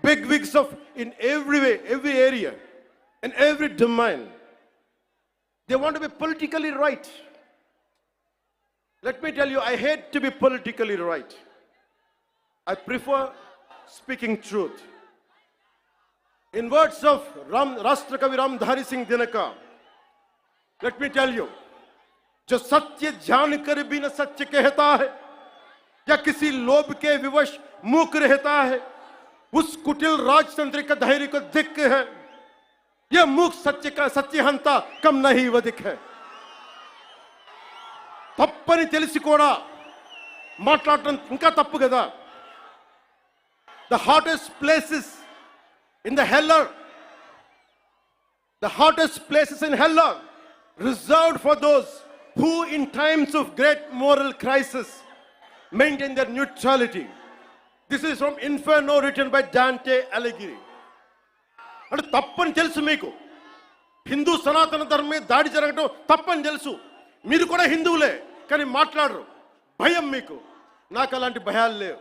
big wigs of in every way, every area, in every domain, they want to be politically right. Let me tell you, I hate to be politically right. I prefer speaking truth. In words of Rashtrakavi Ramdhari Singh Dinaka, let me tell you, जो सत्य जान कर भी न सत्य कहता है या किसी लोभ के विवश मूक रहता है, उस कुटिल राजतंत्र का धैर्य को दिक्क है. यह मूक सत्य का सत्यहंता कम नहीं वधिक है. తప్పని తెలిసి కూడా మాట్లాడటం ఇంకా తప్పు కదా. The hottest places in the hell are, the hottest places in hell are reserved for those who in times of great moral crisis maintain their neutrality. This is from Inferno written by Dante Alighieri. అంటే తప్పని తెలుసు మీకు, హిందూ సనాతన ధర్మే దాడి జరగడం తప్పని తెలుసు, మీరు కూడా హిందువులే, కానీ మాట్లాడరు. భయం మీకు. నాకు అలాంటి భయాలు లేవు.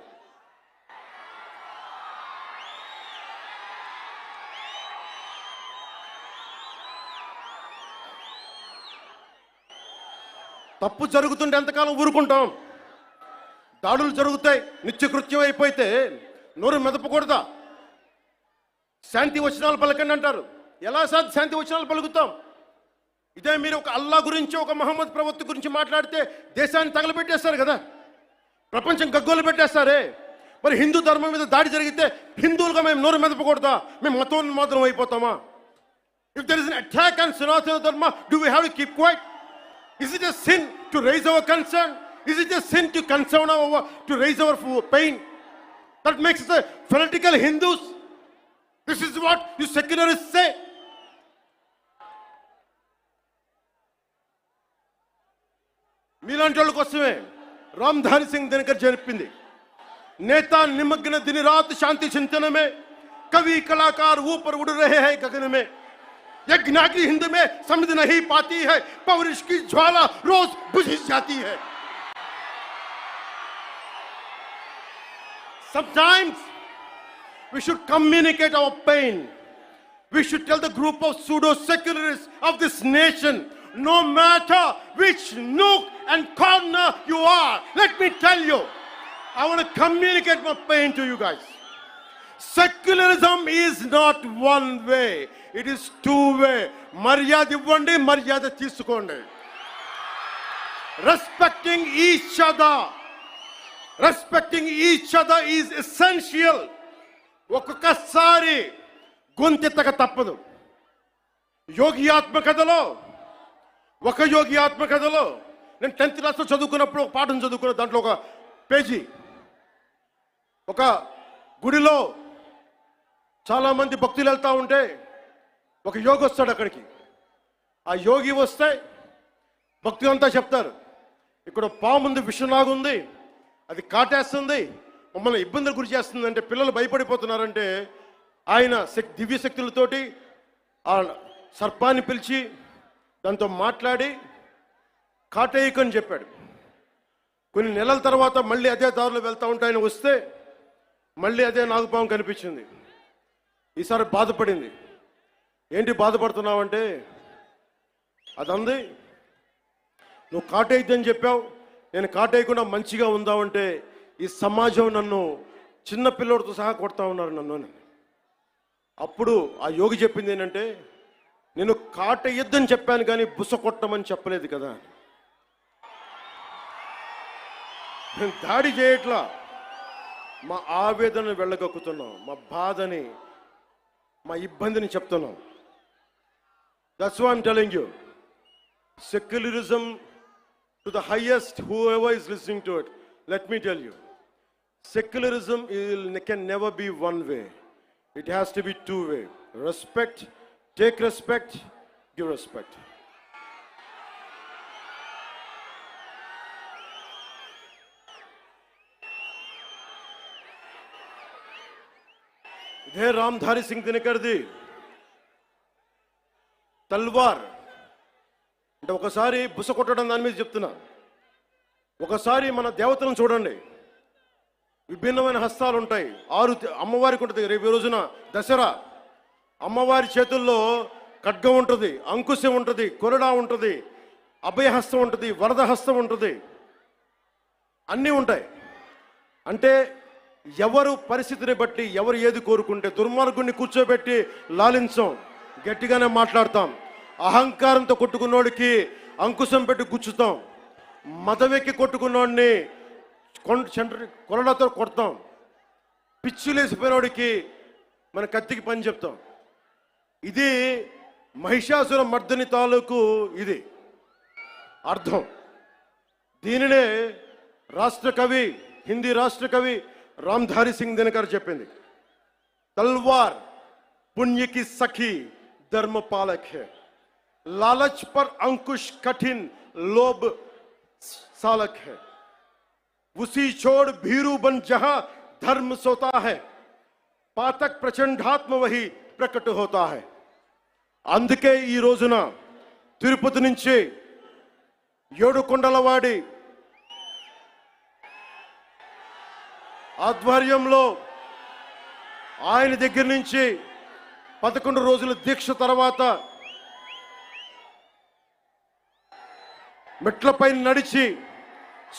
తప్పు జరుగుతుంటే ఎంతకాలం ఊరుకుంటాం? దాడులు జరుగుతాయి, నిత్యకృత్యం అయిపోతే నోరు మెదపకూడదా? శాంతి వచనాలు పలకండి అంటారు. ఎలా శాంతి వచనాలు పలుకుతాం? ఇదే మీరు ఒక అల్లా గురించి, ఒక మహమ్మద్ ప్రవక్త గురించి మాట్లాడితే దేశాన్ని తగలబెట్టేస్తారు కదా, ప్రపంచం గగ్గోలు పెట్టేస్తారే. మరి హిందూ ధర్మం మీద దాడి జరిగితే హిందువులుగా మేము నోరు మెదపకూడదా? మేము మతోన్మాదం అయిపోతామా? If there is an attack on Sanatana Dharma, do we have to keep quiet? Is it a sin to raise our concern? Is it a sin to concern to raise our pain? That makes us a fanatical Hindus. This is what you secularists say. మీలాంటి వాళ్ళ కోసమే రామ్ధారి సింగ్ దినకర్ చెప్పింది, నేతా నిమగ్న दिन रात शांति चिंतन में, कवि कलाकार ऊपर उड़ रहे हैं गगन में. यज्ञाग्नि हिंद में समझ नहीं पाती है, पौरुष की ज्वाला रोज बुझ जाती है. Sometimes we should communicate our pain. We should tell the group of pseudo-secularists of this nation, no matter which nook and corner you are, let me tell you, I want to communicate my pain to you guys. Secularism is not one way, it is two way. Maryada ivvandi, maryada teesukondi. Respecting each other is essential. ఒక్కొక్కసారి గొంతెత్తక తప్పదు. యోగి ఆత్మకథలో ఒక యోగి ఆత్మకథలో నేను 10th క్లాస్లో చదువుకున్నప్పుడు ఒక పాఠం చదువుకున్న దాంట్లో ఒక పేజీ, ఒక గుడిలో చాలామంది భక్తులు వెళ్తూ ఉంటే ఒక యోగి వస్తాడు అక్కడికి. ఆ యోగి వస్తే భక్తులంతా చెప్తారు, ఇక్కడ పాము ఉంది, విషనాగుంది, అది కాటేస్తుంది, మమ్మల్ని ఇబ్బందులు గురి చేస్తుంది అంటే పిల్లలు భయపడిపోతున్నారంటే ఆయన దివ్య శక్తులతోటి ఆ సర్పాన్ని పిలిచి దాంతో మాట్లాడి కాటేయకని చెప్పాడు. కొన్ని నెలల తర్వాత మళ్ళీ అదే దారిలో వెళ్తూ ఉంటే ఆయన వస్తే మళ్ళీ అదే నాగుపాము కనిపించింది. ఈసారి బాధపడింది. ఏంటి బాధపడుతున్నావంటే, అదంది నువ్వు కాటేయద్దని చెప్పావు, నేను కాటేయకుండా మంచిగా ఉందామంటే ఈ సమాజం నన్ను చిన్న పిల్లోడితో సహా కొడతా ఉన్నారు నన్ను. అప్పుడు ఆ యోగి చెప్పింది ఏంటంటే, నేను కాటేయద్దని చెప్పాను కానీ బుస కొట్టమని చెప్పలేదు కదా. నేను దాడి చేయట్లా, మా ఆవేదనను వెళ్ళగక్కుతున్నాం, మా బాధని, మా ఇబ్బందిని చెప్తున్నాం. That's why I'm telling you. Secularism to the highest, whoever is listening to it, let me tell you, secularism can never be one way. It has to be two way. Respect, take respect, give respect. ఇదే రామ్ధారి సింగ్ దినకర్ది తల్వార్ అంటే ఒకసారి బుస కొట్టడం దాని మీద చెప్తున్నా. ఒకసారి మన దేవతలను చూడండి, విభిన్నమైన హస్తాలు ఉంటాయి. 6 అమ్మవారికి ఉంటుంది. రేపు రోజున దసరా, అమ్మవారి చేతుల్లో ఖడ్గం ఉంటుంది, అంకుశం ఉంటుంది, కొరడా ఉంటుంది, అభయహస్తం ఉంటుంది, వరద హస్తం ఉంటుంది, అన్నీ ఉంటాయి. అంటే ఎవరు పరిస్థితిని బట్టి ఎవరు ఏది కోరుకుంటే, దుర్మార్గుడిని కూర్చోబెట్టి లాలించం, గట్టిగానే మాట్లాడతాం. అహంకారంతో కొట్టుకున్నోడికి అంకుశం పెట్టి గుచ్చుతాం, మదవెక్కి కొట్టుకున్నోడిని కొరడాతో కొడతాం, పిచ్చులేసిపోయినోడికి మన కత్తికి పని చెప్తాం. ఇది మహిషాసుర మర్దని తాలూకు ఇది అర్థం. దీనినే రాష్ట్ర కవి, హిందీ రాష్ట్ర కవి రామ్ధారి సింగ్ దినకర్ చెప్పింది. तलवार पुण्य की सखी धर्म पालक है, लालच पर अंकुश कठिन लोभ सालक है, उसी छोड़ भीरू बन जहां धर्म सोता है, पातक प्रचंडात्म वही प्रकट होता है. అందుకే ఈ రోజున తిరుపతి నుంచి ఏడుకొండలవాడి ఆధ్వర్యంలో ఆయన దగ్గర నుంచి 11 రోజుల దీక్ష తర్వాత మెట్లపై నడిచి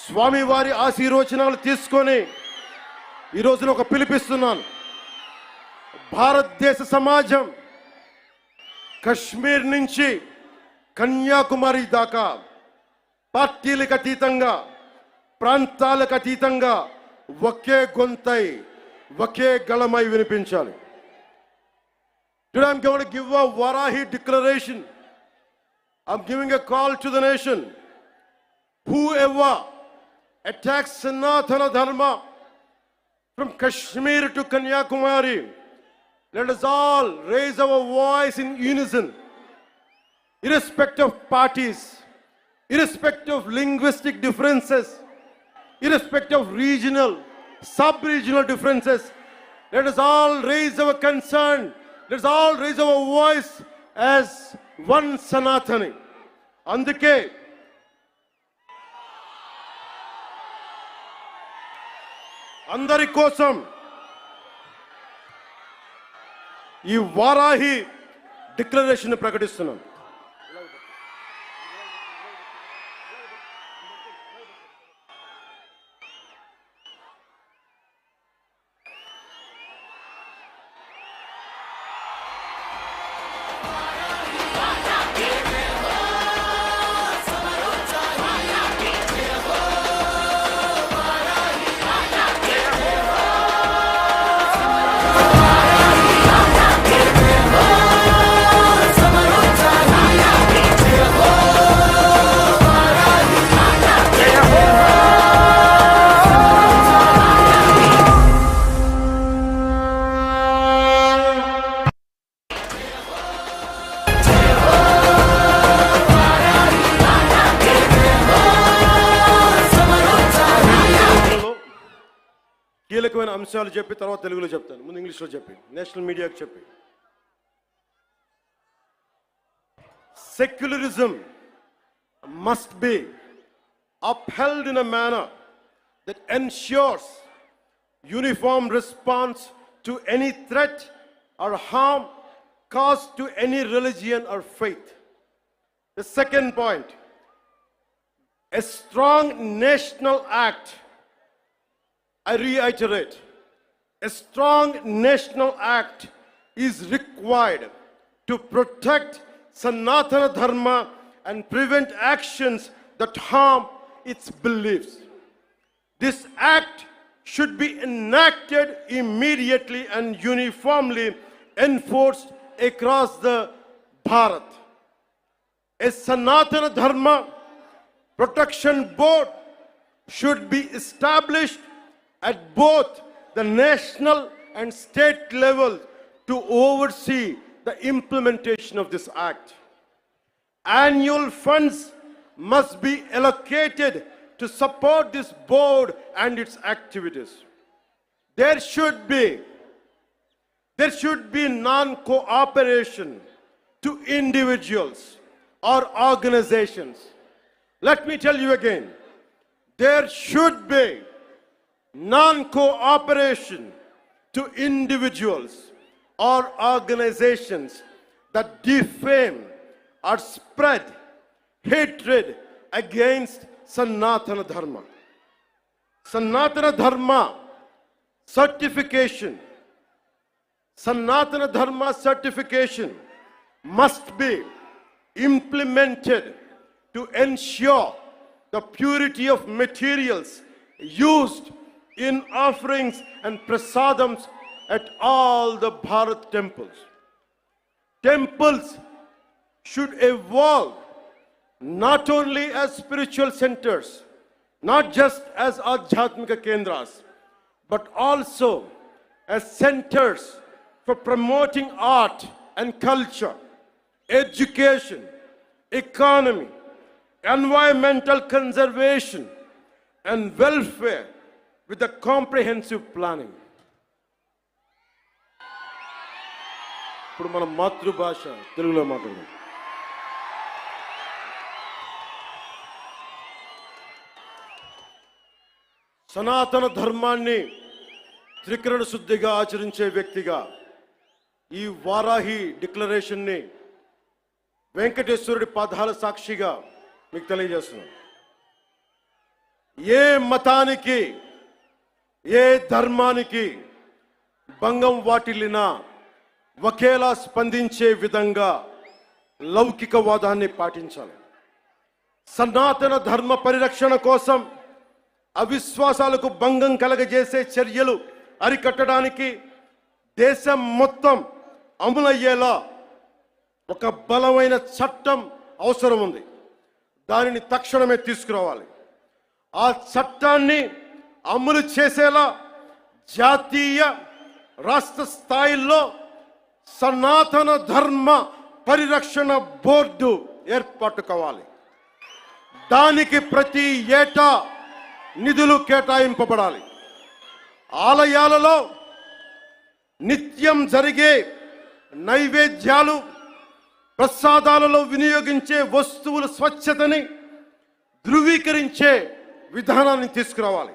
స్వామివారి ఆశీర్వచనాలు తీసుకొని ఈ రోజున ఒక పిలిపిస్తున్నాను. భారతదేశ సమాజం కశ్మీర్ నుంచి కన్యాకుమారి దాకా పార్టీలకు అతీతంగా ప్రాంతాలకు అతీతంగా ఒకే గొంతై ఒకే గళమై వినిపించాలి. Today I'm going to give a Varahi declaration. I'm giving a call to the nation. Whoever attacks Sanatana Dharma from Kashmir to Kanyakumari, let us all raise our voice in unison, irrespective of parties, irrespective of linguistic differences, irrespective of regional, sub-regional differences. Let us all raise our concern. Let us all raise our voice as one Sanatani. Andike అందరి కోసం ఈ Varahi declaration ప్రకటిస్తున్నాం. ముఖ్యమైన అంశాలు చెప్పి తర్వాత తెలుగులో చెప్తాను. ముందు ఇంగ్లీష్లో చెప్పి నేషనల్ మీడియాకి చెప్పి. Secularism must be upheld in a manner that ensures uniform response to any threat or harm caused to any religion or faith. The second point, a strong national act, I reiterate, a strong national act is required to protect Sanatana Dharma and prevent actions that harm its beliefs. This act should be enacted immediately and uniformly enforced across the Bharat. A Sanatana Dharma Protection Board should be established at both the national and state levels to oversee the implementation of this act. Annual funds must be allocated to support this board and its activities. There should be non-cooperation to individuals or organizations. Let me tell you again, there should be non-cooperation to individuals or organizations that defame or spread hatred against Sanatana Dharma. Sanatana Dharma certification must be implemented to ensure the purity of materials used in offerings and prasadams at all the Bharat temples. Temples should evolve not only as spiritual centers, not just as Adhyatmika Kendras, but also as centers for promoting art and culture, education, economy, environmental conservation, and welfare with a comprehensive planning. ఇప్పుడు మన మాతృభాష తెలుగులో మాట్లాడదాం. సనాతన ధర్మాన్ని త్రికరణ శుద్ధిగా ఆచరించే వ్యక్తిగా ఈ వారాహి డిక్లరేషన్ని వెంకటేశ్వరుడి పాదాల సాక్షిగా మీకు తెలియజేస్తున్నాను. ఏ మతానికి ఏ ధర్మానికి భంగం వాటిల్లినా ఒకేలా స్పందించే విధంగా లౌకికవాదాన్ని పాటించాలి. సనాతన ధర్మ పరిరక్షణ కోసం అవిశ్వాసాలకు భంగం కలగజేసే చర్యలు అరికట్టడానికి దేశం మొత్తం అమలయ్యేలా ఒక బలమైన చట్టం అవసరం ఉంది. దానిని తక్షణమే తీసుకురావాలి. ఆ చట్టాన్ని అమలు చేసేలా జాతీయ రాష్ట్ర స్థాయిల్లో సనాతన ధర్మ పరిరక్షణ బోర్డు ఏర్పాటు కావాలి. దానికి ప్రతి ఏటా నిధులు కేటాయింపబడాలి. ఆలయాలలో నిత్యం జరిగే నైవేద్యాలు, ప్రసాదాలలో వినియోగించే వస్తువుల స్వచ్ఛతని ధృవీకరించే విధానాన్ని తీసుకురావాలి.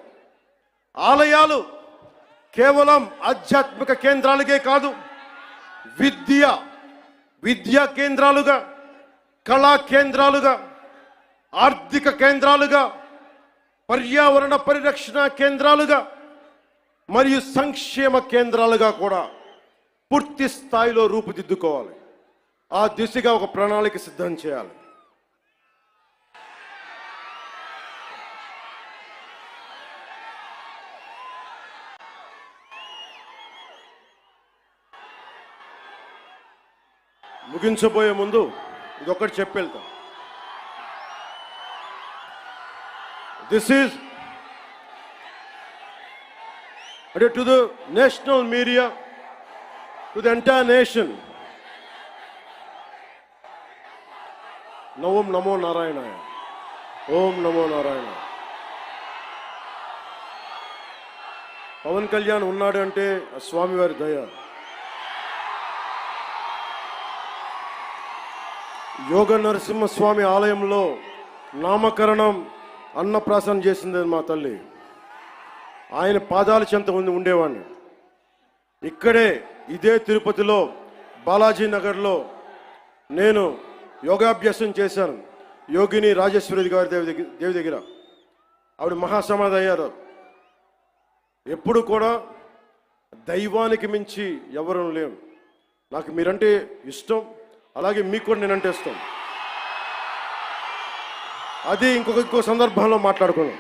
ఆలయాలు కేవలం ఆధ్యాత్మిక కేంద్రాలుగే కాదు, విద్యా కేంద్రాలుగా, కళా కేంద్రాలుగా, ఆర్థిక కేంద్రాలుగా, పర్యావరణ పరిరక్షణ కేంద్రాలుగా మరియు సంక్షేమ కేంద్రాలుగా కూడా పూర్తి స్థాయిలో రూపుదిద్దుకోవాలి. ఆ దిశగా ఒక ప్రణాళిక సిద్ధం చేయాలి. ముగించబోయే ముందు ఇదొక్కటి చెప్పెళ్తాం. This is to the national media, to the entire nation. Om Namo Narayana. Om Namo Narayana. Pawan Kalyan ఉన్నాడు అంటే స్వామివారి దయ. యోగ నరసింహస్వామి ఆలయంలో నామకరణం అన్నప్రాసన చేసింది మా తల్లి. ఆయన పాదాల చెంత ఉండేవాడిని. ఇక్కడే ఇదే తిరుపతిలో బాలాజీ నగర్లో నేను యోగాభ్యాసం చేశాను. యోగిని రాజేశ్వరి గారి దేవి దగ్గర ఆవిడ మహాసమాధి అయ్యారు. ఎప్పుడు కూడా దైవానికి మించి ఎవరు లేవు. నాకు మీరంటే ఇష్టం, అలాగే మీకు కూడా నేనంటే ఇష్టం. అది ఇంకో సందర్భంలో మాట్లాడుకున్నాం.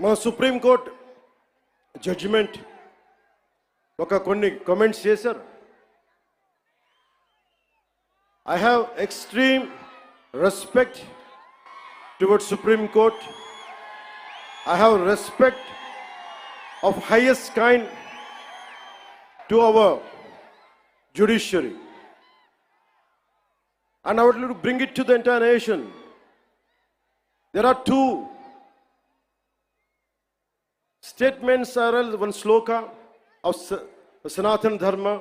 మన సుప్రీంకోర్టు జడ్జిమెంట్ కొన్ని కామెంట్స్ చేశారు. I have extreme respect towards Supreme Court. I have respect of highest kind to our judiciary. And I would like to bring it to the entire nation. There are two statements, one sloka of Sanatana Dharma,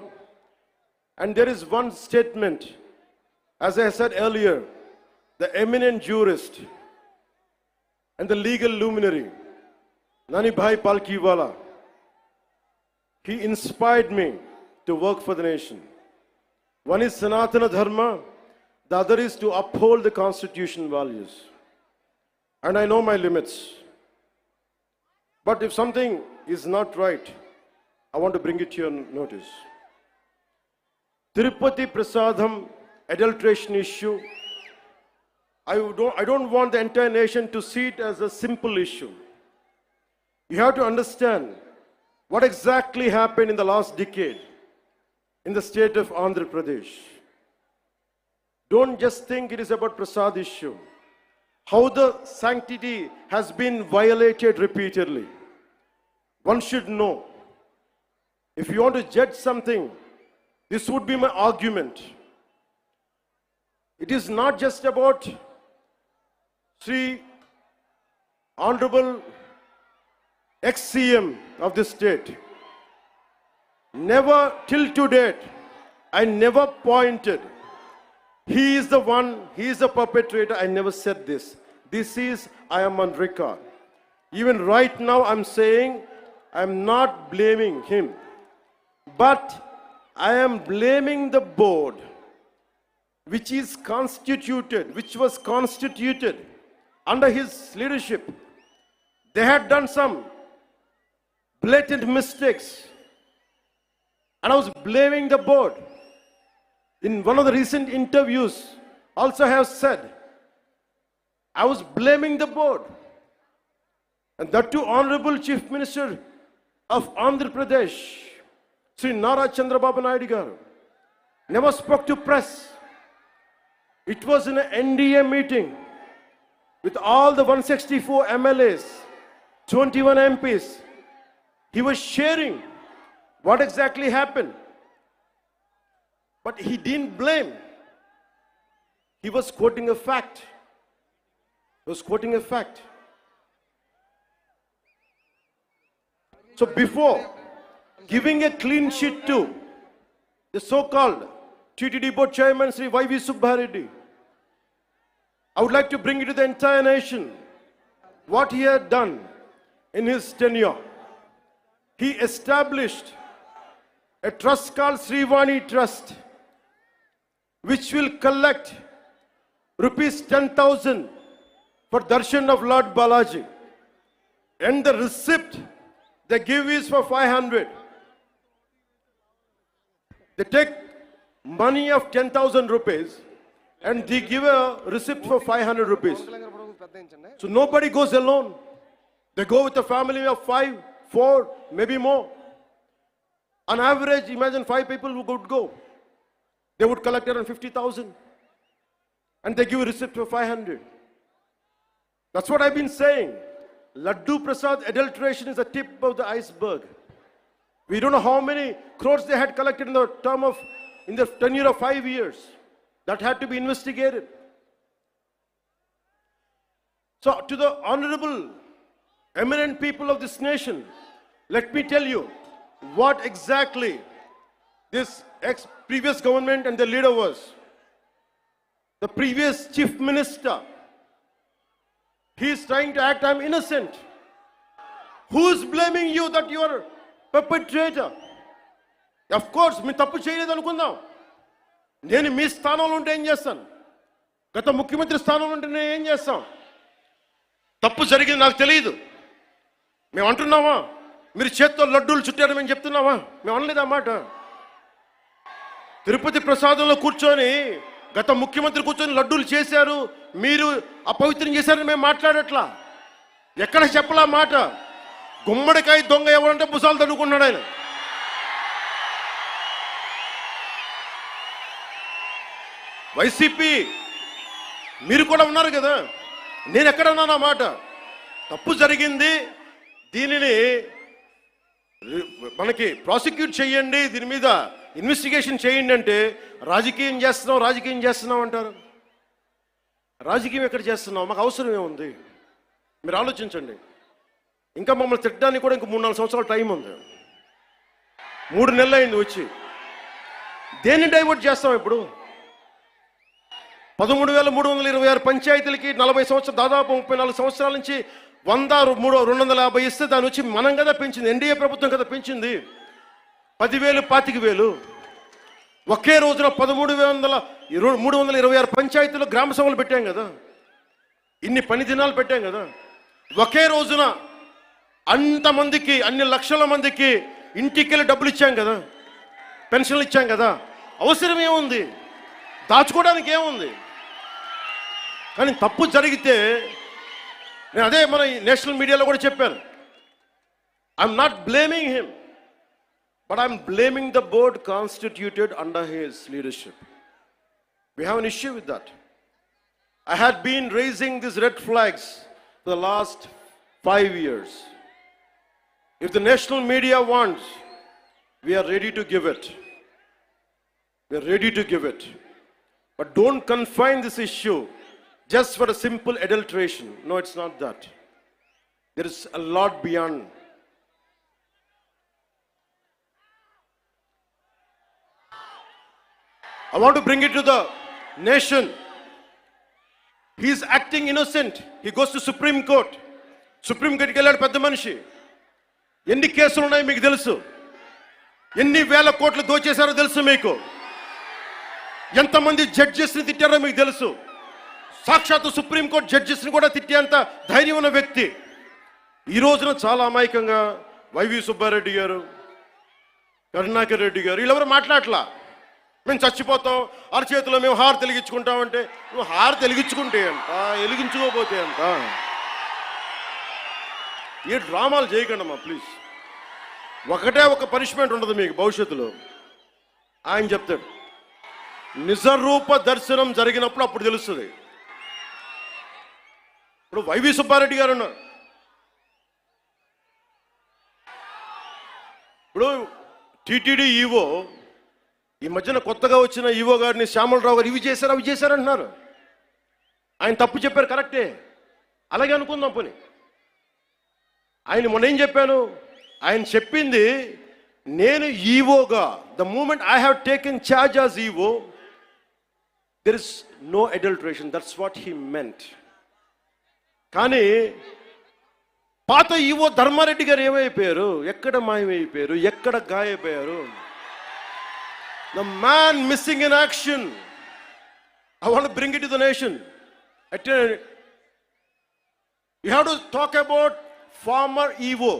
and there is one statement, as I said earlier, the eminent jurist and the legal luminary, Nani Bhai Palkiwala, he inspired me to work for the nation. One is Sanatana Dharma, the other is to uphold the constitution values. And I know my limits. But if something is not right, I want to bring it to your notice. Tirupati Prasadam adulteration issue, I don't want the entire nation to see it as a simple issue. You have to understand what exactly happened in the last decade in the state of Andhra Pradesh. Don't just think it is about Prasad issue. How the sanctity has been violated repeatedly. One should know. If you want to judge something, this would be my argument. It is not just about Sri Honorable ex-CM of this state. Never till to date, I never pointed. He is the one, he is the perpetrator. I never said this. This is, I am on record. Even right now I'm saying, I'm not blaming him. But I am blaming the board, which was constituted under his leadership. They had done some blatant mistakes. And I was blaming the board. In one of the recent interviews, also I have said, I was blaming the board. And that too, Honorable Chief Minister of Andhra Pradesh, Sri Nara Chandrababu Naidu garu, never spoke to press. It was in an NDA meeting with all the 164 MLAs, 21 MPs. He was sharing what exactly happened. But he didn't blame. He was quoting a fact. So before giving a clean sheet to the so-called TTD board chairman Sri Y.V. Subbareddy, I would like to bring it to the entire nation what he had done in his tenure. He established a trust called Srivani Trust, which will collect rupees 10,000 for darshan of Lord Balaji. And the receipt they give is for 500. They take money of 10,000 rupees and they give a receipt for 500 rupees. So nobody goes alone. They go with a family of 5, 4, maybe more. On average, imagine 5 people who would go. They would collect around 50,000. And they give a receipt for 500. That's what I've been saying. Laddu Prasad adulteration is the tip of the iceberg. We don't know how many crores they had collected in the tenure of 5 years. That had to be investigated. So to the Honorable eminent people of this nation, let me tell you what exactly this previous government and the leader was. The previous chief minister, he is trying to act, I'm innocent. Who is blaming you that you are perpetrator? Of course, మీ తప్పు చేయలేదు అనుకుందాం. నేను మీ స్థానంలో ఉంటే ఏం చేస్తాను? గత ముఖ్యమంత్రి స్థానంలో ఉంటే నేను ఏం చేస్తాం? తప్పు జరిగింది నాకు తెలియదు. మేము అంటున్నావా? మీరు చేత్తో లడ్డూలు చుట్టారు మేము చెప్తున్నావా? మేము అనలేదు ఆ మాట. తిరుపతి ప్రసాదంలో కూర్చొని గత ముఖ్యమంత్రి కూర్చొని లడ్డూలు చేశారు, మీరు అపవిత్రం చేశారని మేము మాట్లాడట్లా. ఎక్కడ చెప్పలా మాట. గుమ్మడికాయ దొంగ ఎవరంటే భుజాలు తడుకున్నాడు ఆయన. వైసీపీ మీరు కూడా ఉన్నారు కదా, నేను ఎక్కడన్నాను ఆ మాట. తప్పు జరిగింది, దీనిని మనకి ప్రాసిక్యూట్ చేయండి, దీని మీద ఇన్వెస్టిగేషన్ చేయండి అంటే రాజకీయం చేస్తున్నాం అంటారు. రాజకీయం ఎక్కడ చేస్తున్నాం? మాకు అవసరం ఏముంది? మీరు ఆలోచించండి. ఇంకా మమ్మల్ని తిట్టడానికి కూడా ఇంక 3-4 సంవత్సరాల టైం ఉంది. 3 నెలలు అయింది వచ్చి. దేన్ని డైవర్ట్ చేస్తాం ఇప్పుడు? 13,326 పంచాయతీలకి 40 సంవత్సరాలు, దాదాపు 34 సంవత్సరాల నుంచి 100-250 ఇస్తే దాని వచ్చి మనం కదా పెంచింది, ఎన్డీఏ ప్రభుత్వం కదా పెంచింది. 10,000, 25,000 ఒకే రోజున 13,326 పంచాయతీలో గ్రామ సభలు పెట్టాం కదా, ఇన్ని పని దినాలు పెట్టాం కదా. ఒకే రోజున అంతమందికి, అన్ని లక్షల మందికి ఇంటికెళ్ళి డబ్బులు ఇచ్చాం కదా, పెన్షన్లు ఇచ్చాం కదా. అవసరం ఏముంది? దాచుకోవడానికి ఏముంది? కానీ తప్పు జరిగితే నేను అదే మన నేషనల్ మీడియాలో కూడా చెప్పాను. I'm not blaming him, but I'm blaming the board constituted under his leadership. We have an issue with that. I had been raising these red flags for the last 5 years. If the national media wants, we are ready to give it. We are ready to give it. But don't confine this issue just for a simple adulteration. No, it's not that. There is a lot beyond. I want to bring it to the nation. He is acting innocent. He goes to Supreme Court. Supreme Court కి వెళ్ళాడు పెద్ద మనిషి. ఎన్ని కేసులు ఉన్నాయి మీకు తెలుసు. ఎన్ని వేల కోట్లు దోచేశారో తెలుసు మీకు. ఎంతమంది జడ్జెస్ని తిట్టారో మీకు తెలుసు. సాక్షాత్తు సుప్రీంకోర్టు జడ్జెస్ని కూడా తిట్టేంత ధైర్యం ఉన్న వ్యక్తి. ఈ రోజున చాలా అమాయకంగా వైవి సుబ్బారెడ్డి గారు, కరుణాకర్ రెడ్డి గారు వీళ్ళెవరు మాట్లాడలా. మేము చచ్చిపోతాం, అరచేతిలో మేము హారు వెలిగించుకుంటామంటే, నువ్వు హారు వెలిగించుకుంటే అంట, వెలిగించుకోకపోతే అంట. ఏ డ్రామాలు చేయకండమ్మా ప్లీజ్. ఒకటే ఒక పనిష్మెంట్ ఉండదు మీకు భవిష్యత్తులో. ఆయన చెప్తాడు, నిజరూప దర్శనం జరిగినప్పుడు అప్పుడు తెలుస్తుంది. ఇప్పుడు వైవి సుబ్బారెడ్డి గారు ఉన్నారు. ఇప్పుడు టీటీడీ ఈవో, ఈ మధ్యన కొత్తగా వచ్చిన ఈవో గారిని శ్యామలరావు గారు ఇవి చేశారు అంటున్నారు. ఆయన తప్పు చెప్పారు, కరెక్టే, అలాగే అనుకుందాం పోనీ. ఆయన మొన్న ఏం చెప్పాను? ఆయన చెప్పింది, నేను ఈవోగా, the moment I have taken charge as EO, there is no adulteration, that's what he meant. కానీ పాత ఈవో ధర్మారెడ్డి గారు ఏమైపోయారు? ఎక్కడ మాయమైపోయారు? ఎక్కడ గాయపోయారు? The man missing in action. I want to bring it to the nation. You have to talk about former EVO,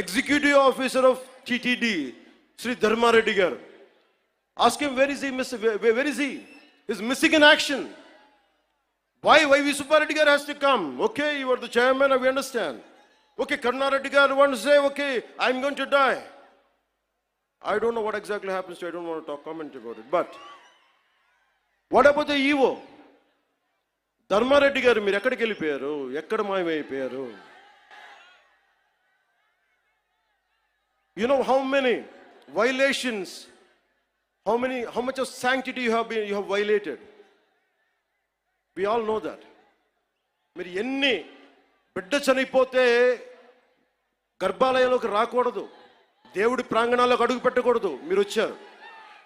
Executive Officer of TTD, Sri Dharma Reddy Garu. Ask him, where is he? Where is he? He's missing in action. Why V. Subbareddy Garu has to come? Okay, you are the chairman, we understand. Okay, Karuna Reddy Garu wants to say, okay, I'm going to die. I don't know what exactly happens to, I don't want to comment about it. But what about the EVO? Dharmareddy గారు మీరు ఎక్కడికి వెళ్ళిపోయారు? ఎక్కడ మాయమైపోయారు? You know how many violations, how much of sanctity you have violated. We all know that. మీరు ఎన్ని బిడ్డ చనిపోతే గర్భాలయంలోకి రాకూడదు, దేవుడి ప్రాంగణాల్లోకి అడుగు పెట్టకూడదు. మీరు వచ్చారు,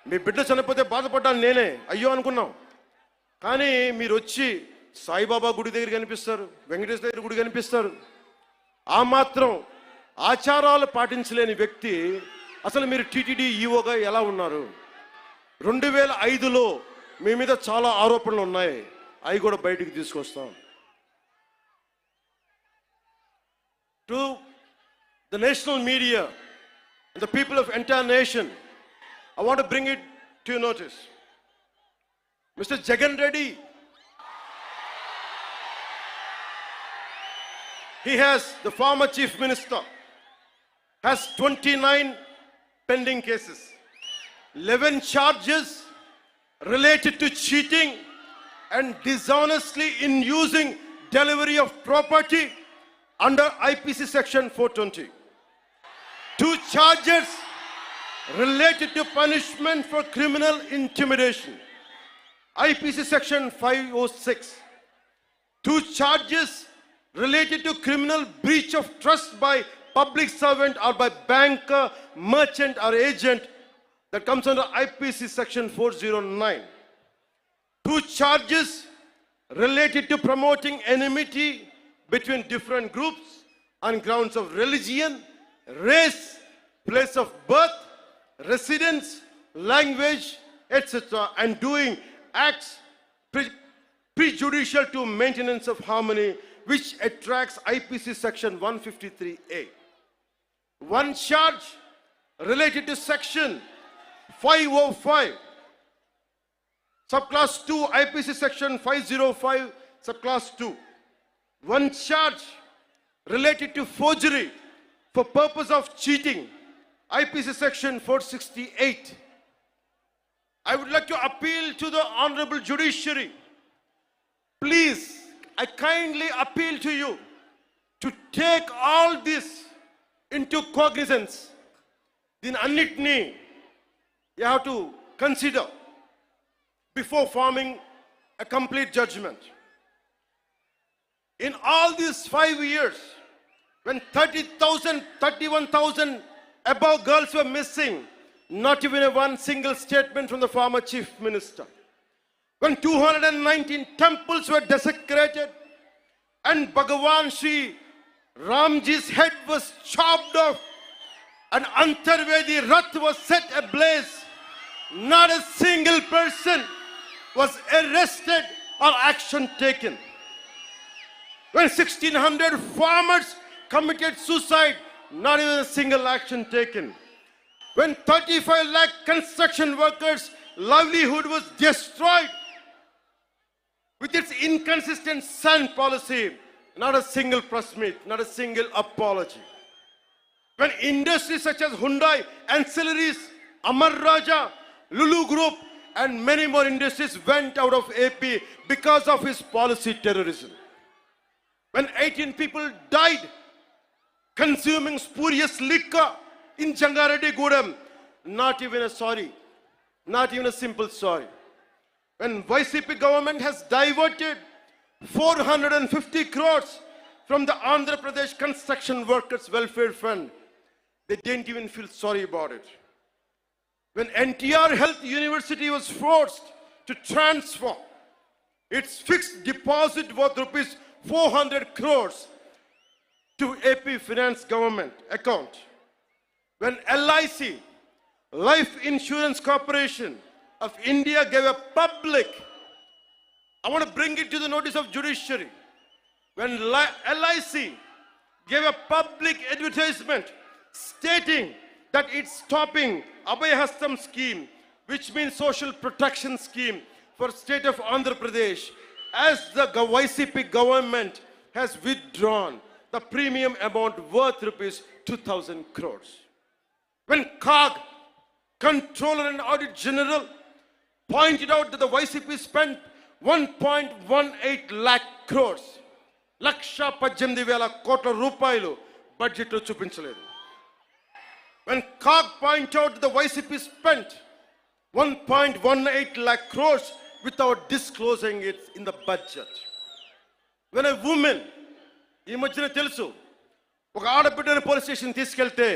మీ బిడ్డ చనిపోతే బాధపడ్డాను నేనే, అయ్యో అనుకున్నాం. కానీ మీరు వచ్చి సాయిబాబా గుడి దగ్గర కనిపిస్తారు, వెంకటేశ్వర దగ్గర గుడి కనిపిస్తారు. ఆ మాత్రం ఆచారాలు పాటించలేని వ్యక్తి అసలు మీరు టీటీడీ ఈఓగా ఎలా ఉన్నారు? 2005లో మీ మీద చాలా ఆరోపణలు ఉన్నాయి, అవి కూడా బయటికి తీసుకొస్తాం. To the national media and the people of entire nation, I want to bring it to your notice. Mr. Jagan Reddy, he has, the former chief minister, has 29 pending cases, 11 charges related to cheating and dishonestly in using delivery of property under IPC section 420. 2 charges related to punishment for criminal intimidation, IPC section 506. 2 charges related to criminal breach of trust by public servant or by banker, merchant or agent, that comes under IPC section 409. 2 charges related to promoting enmity between different groups on grounds of religion, race, place of birth, residence, language, etc., and doing acts prejudicial to maintenance of harmony, which attracts IPC section 153A. 1 charge related to section 505, subclass 2, IPC section 505, subclass 2. 1 charge related to forgery for purpose of cheating, IPC section 468. I would like to appeal to the honorable judiciary. Please, I kindly appeal to you to take all this into cognizance. Din annitni you have to consider before forming a complete judgment. In all these 5 years, when 30,000, 31,000 above girls were missing, not even one single statement from the former chief minister. When 219 temples were desecrated and Bhagavan Sri Ramji's head was chopped off and Antarvedi Rath was set ablaze, not a single person was arrested or action taken. When 1,600 farmers committed suicide, not even a single action taken. When 35 lakh construction workers' livelihood was destroyed with its inconsistent sand policy, not a single press meet, not a single apology. When industries such as Hyundai, ancillaries, Amar Raja, Lulu Group, and many more industries went out of AP because of his policy terrorism. When 18 people died consuming spurious liquor in Jangareddy Gudam, not even a sorry, not even a simple sorry. When YCP government has diverted 450 crores from the Andhra Pradesh Construction Workers Welfare Fund, they didn't even feel sorry about it. When NTR Health University was forced to transfer its fixed deposit worth rupees 400 crores to AP Finance government account. When LIC, Life Insurance Corporation of India, gave a public, I want to bring it to the notice of judiciary. When LIC gave a public advertisement stating that it's stopping Abhay Hastam scheme, which means social protection scheme for state of Andhra Pradesh, as the YCP government has withdrawn the premium amount worth rupees 2,000 crores. When CAG, Controller and Audit General, pointed out that the YCP spent 1.18 lakh crores, Laksha 18,000 కోట్ల రూపాయలు బడ్జెట్లో చూపించలేదు. When CAG pointed out that the YCP spent 1.18 lakh crores without disclosing it in the budget. When a woman ఈ మధ్యన తెలుసు, ఒక ఆడబిడ్డని police station తీసుకెళ్తే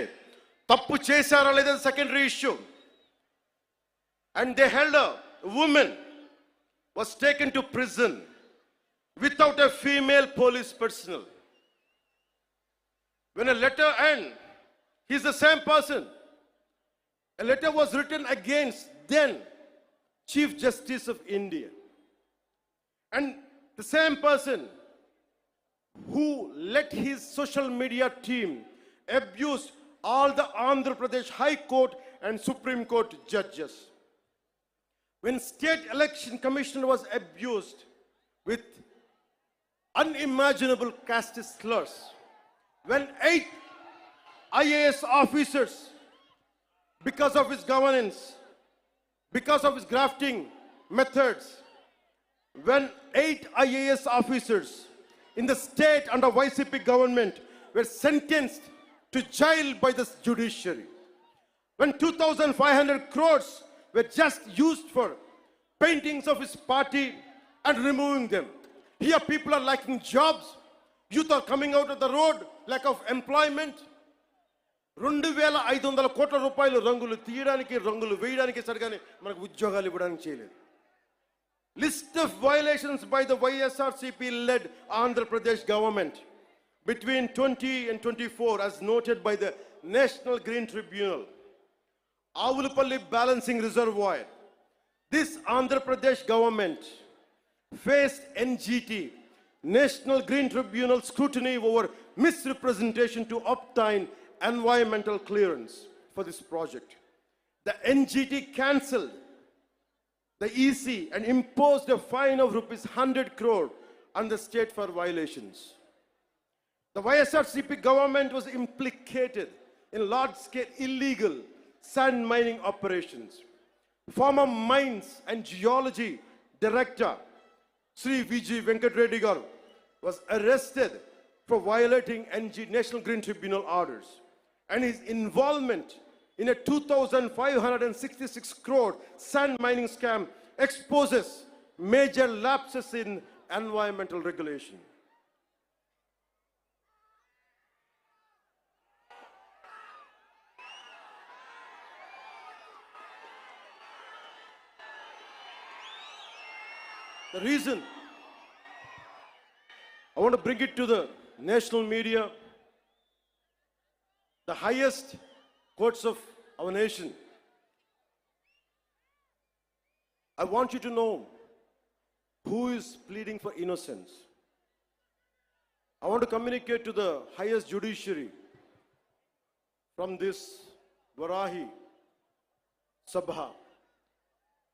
తప్పు చేశారా లేదా secondary issue. And they held a woman was taken to prison without a female police personnel. When a letter, and he's the same person, a letter was written against then Chief Justice of India, and the same person who let his social media team abuse all the Andhra Pradesh High Court and Supreme Court judges. When State Election Commission was abused with unimaginable caste slurs, when 8 IAS officers, because of his governance, because of his grafting methods, when 8 IAS officers in the state under YCP government were sentenced to jail by the judiciary, when 2,500 crores were just used for paintings of his party and removing them. Here people are lacking jobs, youth are coming out of the road, lack of employment. 2,500 కోట్ల రూపాయలు రంగులు తీయడానికి, రంగులు వేయడానికి సరిగానే మనకు ఉద్యోగాలు ఇవ్వడానికి చేయలేదు. List of violations by the YSRCP led Andhra Pradesh government between 20 and 24 as noted by the National Green Tribunal. Avulapalli balancing reservoir. This Andhra Pradesh government faced NGT, National Green Tribunal scrutiny over misrepresentation to obtain environmental clearance for this project. The NGT cancelled the EC and imposed a fine of rupees 100 crore on the state for violations. The YSRCP government was implicated in large-scale illegal sand mining operations. Former Mines and Geology Director Sri VG Venkat Reddy Garu was arrested for violating National Green Tribunal orders, and his involvement in a 2,566 crore sand mining scam exposes major lapses in environmental regulation. The reason I want to bring it to the national media, the highest courts of our nation. I want you to know who is pleading for innocence. I want to communicate to the highest judiciary from this Varahi Sabha.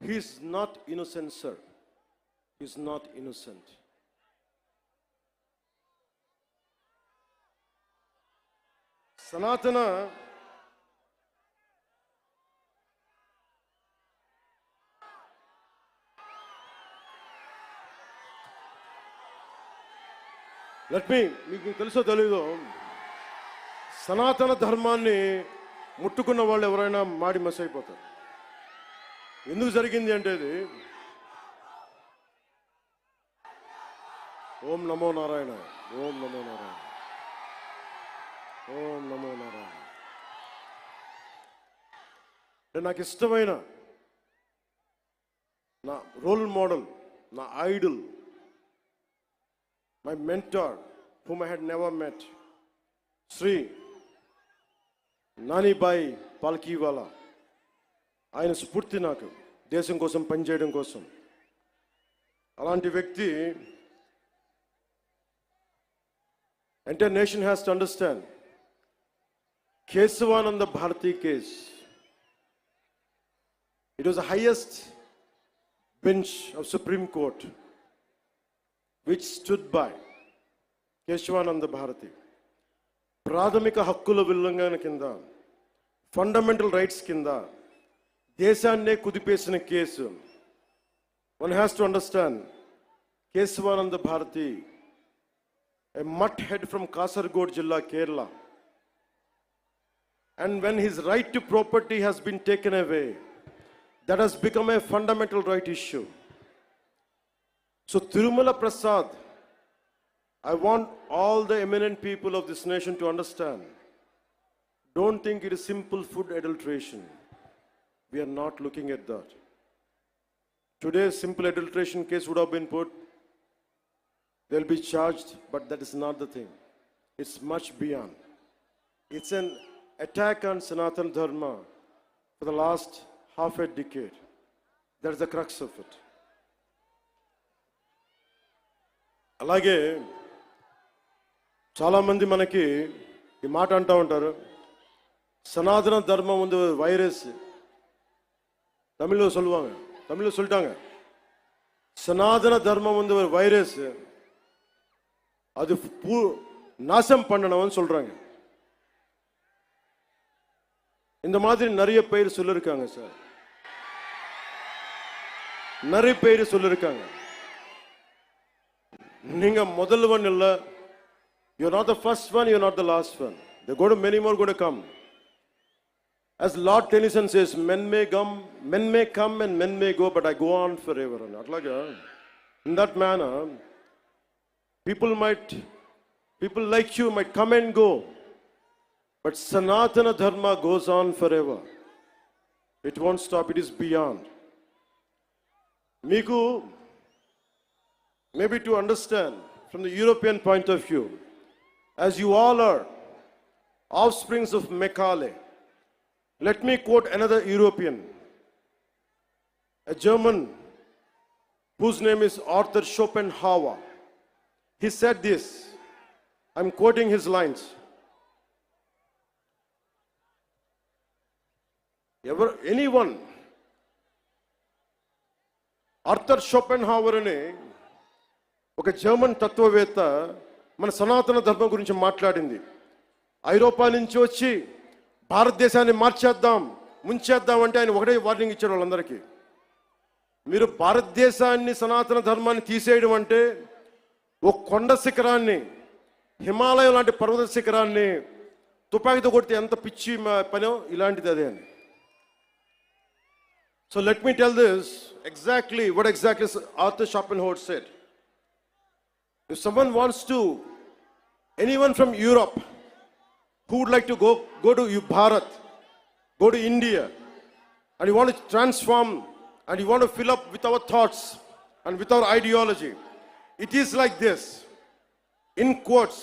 He is not innocent, sir. He is not innocent. Sanatana మీకు తెలుసో తెలీదో, సనాతన ధర్మాన్ని ముట్టుకున్న వాళ్ళు ఎవరైనా మాడి మస్ అయిపోతారు. ఎందుకు జరిగింది అంటే ఇది ఓం నమో నారాయణ, ఓం నమో నారాయణ, ఓం నమో నారాయణ. నాకు ఇష్టమైన నా రోల్ మోడల్, నా Idol, my mentor whom I had never met, Sri Nani Bhai Palkiwala. ఆయన స్ఫూర్తి నాకు దేశం కోసం పనిచేయడం కోసం. అలాంటి వ్యక్తి, entire nation has to understand, Kesavananda Bharati case, it was the highest bench of Supreme Court which stood by Kesavananda Bharati. ప్రాథమిక హక్కుల ఉల్లంఘన కింద, ఫండమెంటల్ రైట్స్ కింద దేశాన్నే కుదిపేసిన కేసు. One has to understand, Kesavananda Bharati, a mutt head from Kasaragod Jilla, Kerala, and when his right to property has been taken away, that has become a fundamental right issue. So Tirumala Prasad, I want all the eminent people of this nation to understand. Don't think it is simple food adulteration. We are not looking at that. Today, simple adulteration case would have been put. They'll be charged, but that is not the thing. It's much beyond. It's an attack on Sanatan Dharma for the last half a decade. That's the crux of it. అలాగే చాలామంది మనకి ఈ మాట అంటూ ఉంటారు, సనాతన ధర్మం வந்து வைரஸ். தமிழில் சொல்லுவாங்க, தமிழில் சொல்லிட்டாங்க, சனாதன தர்மம் வந்து ஒரு வைரஸ், அது நாசம் பண்ணணும்னு சொல்றாங்க. இந்த மாதிரி நிறைய பேர் சொல்லிருக்காங்க சார், நிறைய பேர் சொல்லிருக்காங்க. நீங்க முதல்வன் இல்ல, you're not the first one, you're not the last one. There go to many more going to come. As Lord Tennyson says, men may come and men may go, but I go on forever. Atlaga, in that manner, people like you might come and go, but Sanatana Dharma goes on forever. It won't stop, it is beyond. Miku, maybe to understand from the European point of view, as you all are offsprings of Macaulay, let me quote another European, a German whose name is Arthur Schopenhauer. He said this, I'm quoting his lines. Anyone, Arthur Schopenhauer అనే ఒక German తత్వవేత్త మన సనాతన ధర్మం గురించి మాట్లాడింది. ఐరోపా నుంచి వచ్చి భారతదేశాన్ని మార్చేద్దాం, ముంచేద్దాం అంటే ఆయన ఒకటే వార్నింగ్ ఇచ్చాడు వాళ్ళందరికీ. మీరు భారతదేశాన్ని సనాతన ధర్మాన్ని తీసేయడం అంటే ఒక కొండ శిఖరాన్ని, హిమాలయం లాంటి పర్వత శిఖరాన్ని తుపాకీతో కొడితే ఎంత పిచ్చి పనో ఇలాంటిది అదే అని. So let me tell this exactly what exactly Arthur Schopenhauer said. If someone wants to, anyone from Europe who would like to go to Bharat, go to India, and you want to transform and you want to fill up with our thoughts and with our ideology, it is like this, in quotes,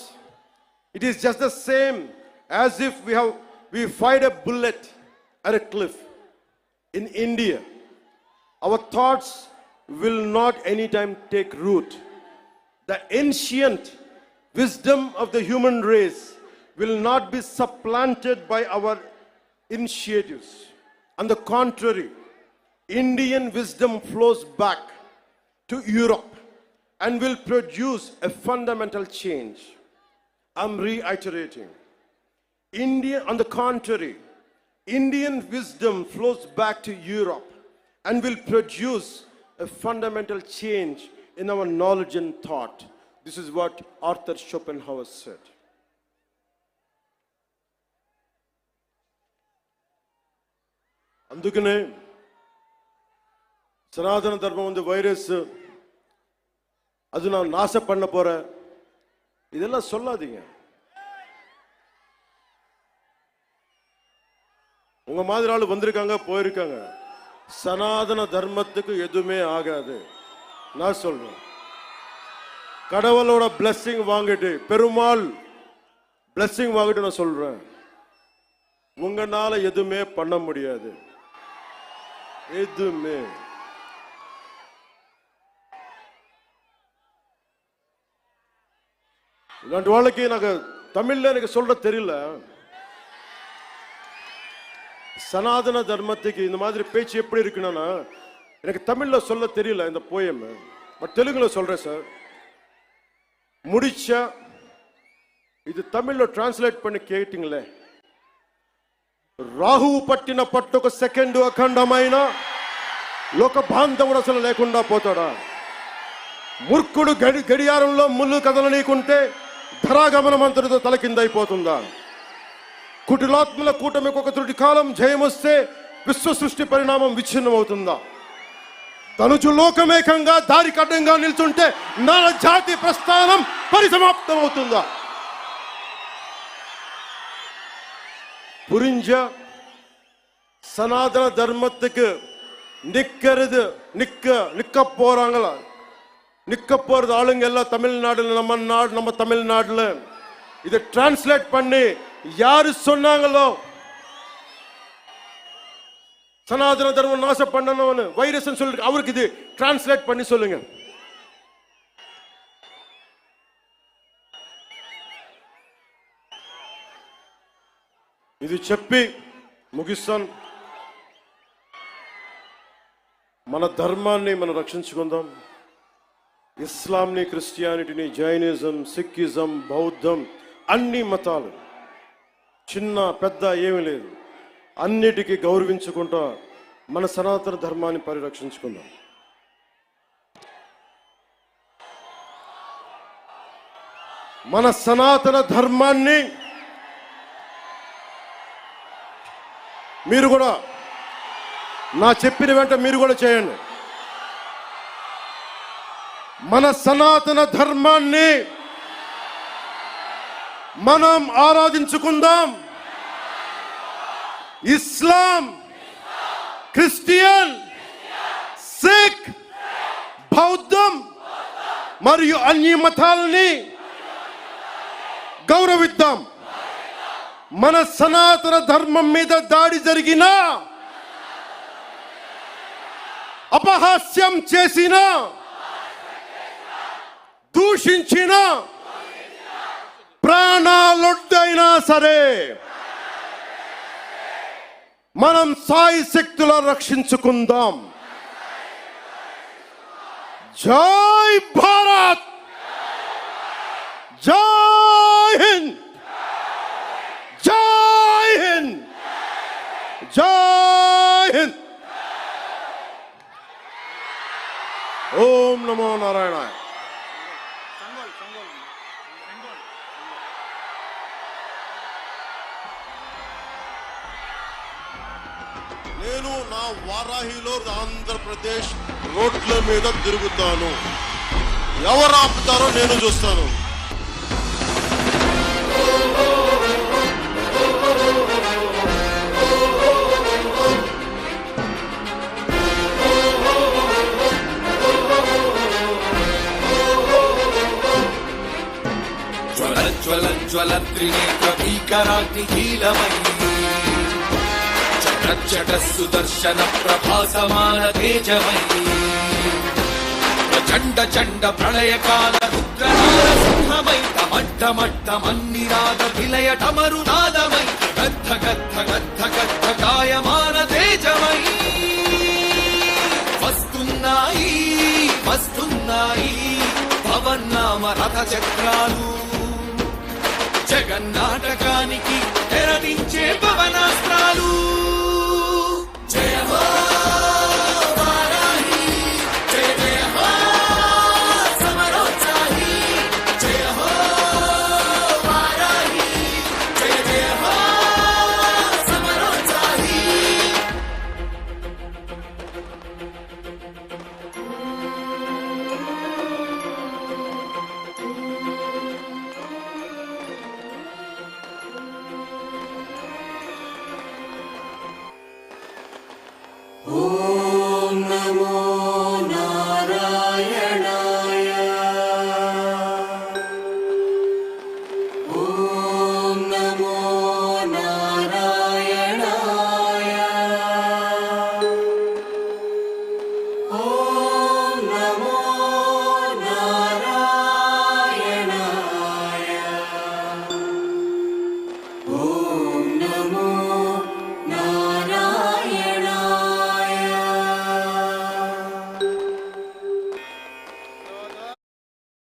it is just the same as if we fired a bullet at a cliff. In India, our thoughts will not anytime take root. The ancient wisdom of the human race will not be supplanted by our initiatives. On the contrary, Indian wisdom flows back to Europe and will produce a fundamental change. I'm reiterating. On the contrary, Indian wisdom flows back to Europe and will produce a fundamental change in our knowledge and thought. This is what Arthur Schopenhauer said. అందుకనే సనాతన ధర్మం ఉంది virus, அது நான் நாச பண்ண போறேன், இதெல்லாம் சொல்லாதீங்க. உங்க மாதிரி ஆளு வந்திருக்காங்க, போயிருக்காங்க. சனாதன தர்மத்துக்கு எதுவுமே ஆகாது. நான் சொல்றேன், கடவுளோட பிளெஸிங் வாங்கிட்டு, பெருமாள் பிளெஸிங் வாங்கிட்டு நான் சொல்றேன், உங்களால எதுவுமே பண்ண முடியாது. எதுவுமே. இல்லாண்டி வாழ்க்கை எனக்கு தமிழ்ல எனக்கு சொல்ற தெரியல. சனாதன தர்மத்துக்கு இந்த மாதிரி பேச்சு எப்படி இருக்குன்னா எனக்கு தமிழ்ல சொல்ல தெரியல இந்த போயம், பட் தெலுங்குல சொல்றேன் சார். முடிச்சா ఇది తమిళ్లో ట్రాన్స్లేట్ பண்ணி కేటింగ్లే. రాహువు పట్టిన పట్టొక సెకండ్ అఖండమైన లోక బాంధవుడు అసలు లేకుండా పోతాడా? మూర్ఖుడు గడియారంలో ముళ్ళు కదలనీకుంటే ధరాగమనం అంతటితో తలకిందైపోతుందా? కుటిలాత్మల కూటమికి ఒక త్రుటి కాలం జయమొస్తే విశ్వ సృష్టి పరిణామం విచ్ఛిన్నమవుతుందా? తనుచు లోకమేకంగా దారి కడ్డంగా నిల్చుంటే నా జాతి ప్రస్థానం పరిసమాప్తమవుతుందా? புரிஞ்ச சனாதன தர்மத்துக்கு நிக்க போறாங்களா? நிக்க போறது ஆளுங்க எல்லாம் தமிழ்நாடுல, நம்ம தமிழ்நாடுல இதை டிரான்ஸ்லேட் பண்ணி யாரு சொன்னாங்களோ சனாதன தர்மம் நாசம் பண்ணணும்னு வைரஸ் சொல்லி அவருக்கு இது டிரான்ஸ்லேட் பண்ணி சொல்லுங்க. ఇది చెప్పి ముగిస్తాను. మన ధర్మాన్ని మనం రక్షించుకుందాం. ఇస్లాంని, క్రిస్టియానిటీని, జైనిజం, సిక్కిజం, బౌద్ధం, అన్ని మతాలు చిన్న పెద్ద ఏమీ లేదు, అన్నిటికీ గౌరవించుకుంటా మన సనాతన ధర్మాన్ని పరిరక్షించుకుందాం. మన సనాతన ధర్మాన్ని మీరు కూడా నా చెప్పిన వెంట మీరు కూడా చేయండి. మన సనాతన ధర్మాన్ని మనం ఆరాధించుకుందాం. ఇస్లాం, క్రిస్టియన్, సిక్, బౌద్ధం మరియు అన్ని మతాలని గౌరవిద్దాం. మన సనాతన ధర్మం మీద దాడి జరిగినా, అపహాస్యం చేసిన, దూషించిన, ప్రాణాలొడ్డైనా సరే మనం సాయి శక్తుల రక్షించుకుందాం. జై భారత్, జై హింద్, జై హింద్, జై హింద్. ఓం నమో నారాయణాయ. నేను నా వారాహిలో ఆంధ్రప్రదేశ్ రోడ్ల మీద తిరుగుతాను. ఎవరు ఆపుతారో నేను చూస్తాను. జ్వల త్రినేత్ర భీకరాగ్నికీలమై చట సుదర్శన ప్రభాసమాన తేజమై చండ చండ ప్రళయకాల రుద్రనాద సింహమై టమట్టమట్టమన్నిరాద విలయ టమరునాదమై గద్ధ గద్ధ గద్ధ గద్ధ గాయమాన తేజమై వస్తున్నాయి వస్తున్నాయి పవన్నామ రథ చక్రాలు జగన్నాటకానికి తెరదించే పవనాస్త్రాలు. జయ హో వారాహి, జయ జయ హో సమరోత్సాహి, జయ హో వారాహి, జయ జయ హో సమరోత్సాహి. Oh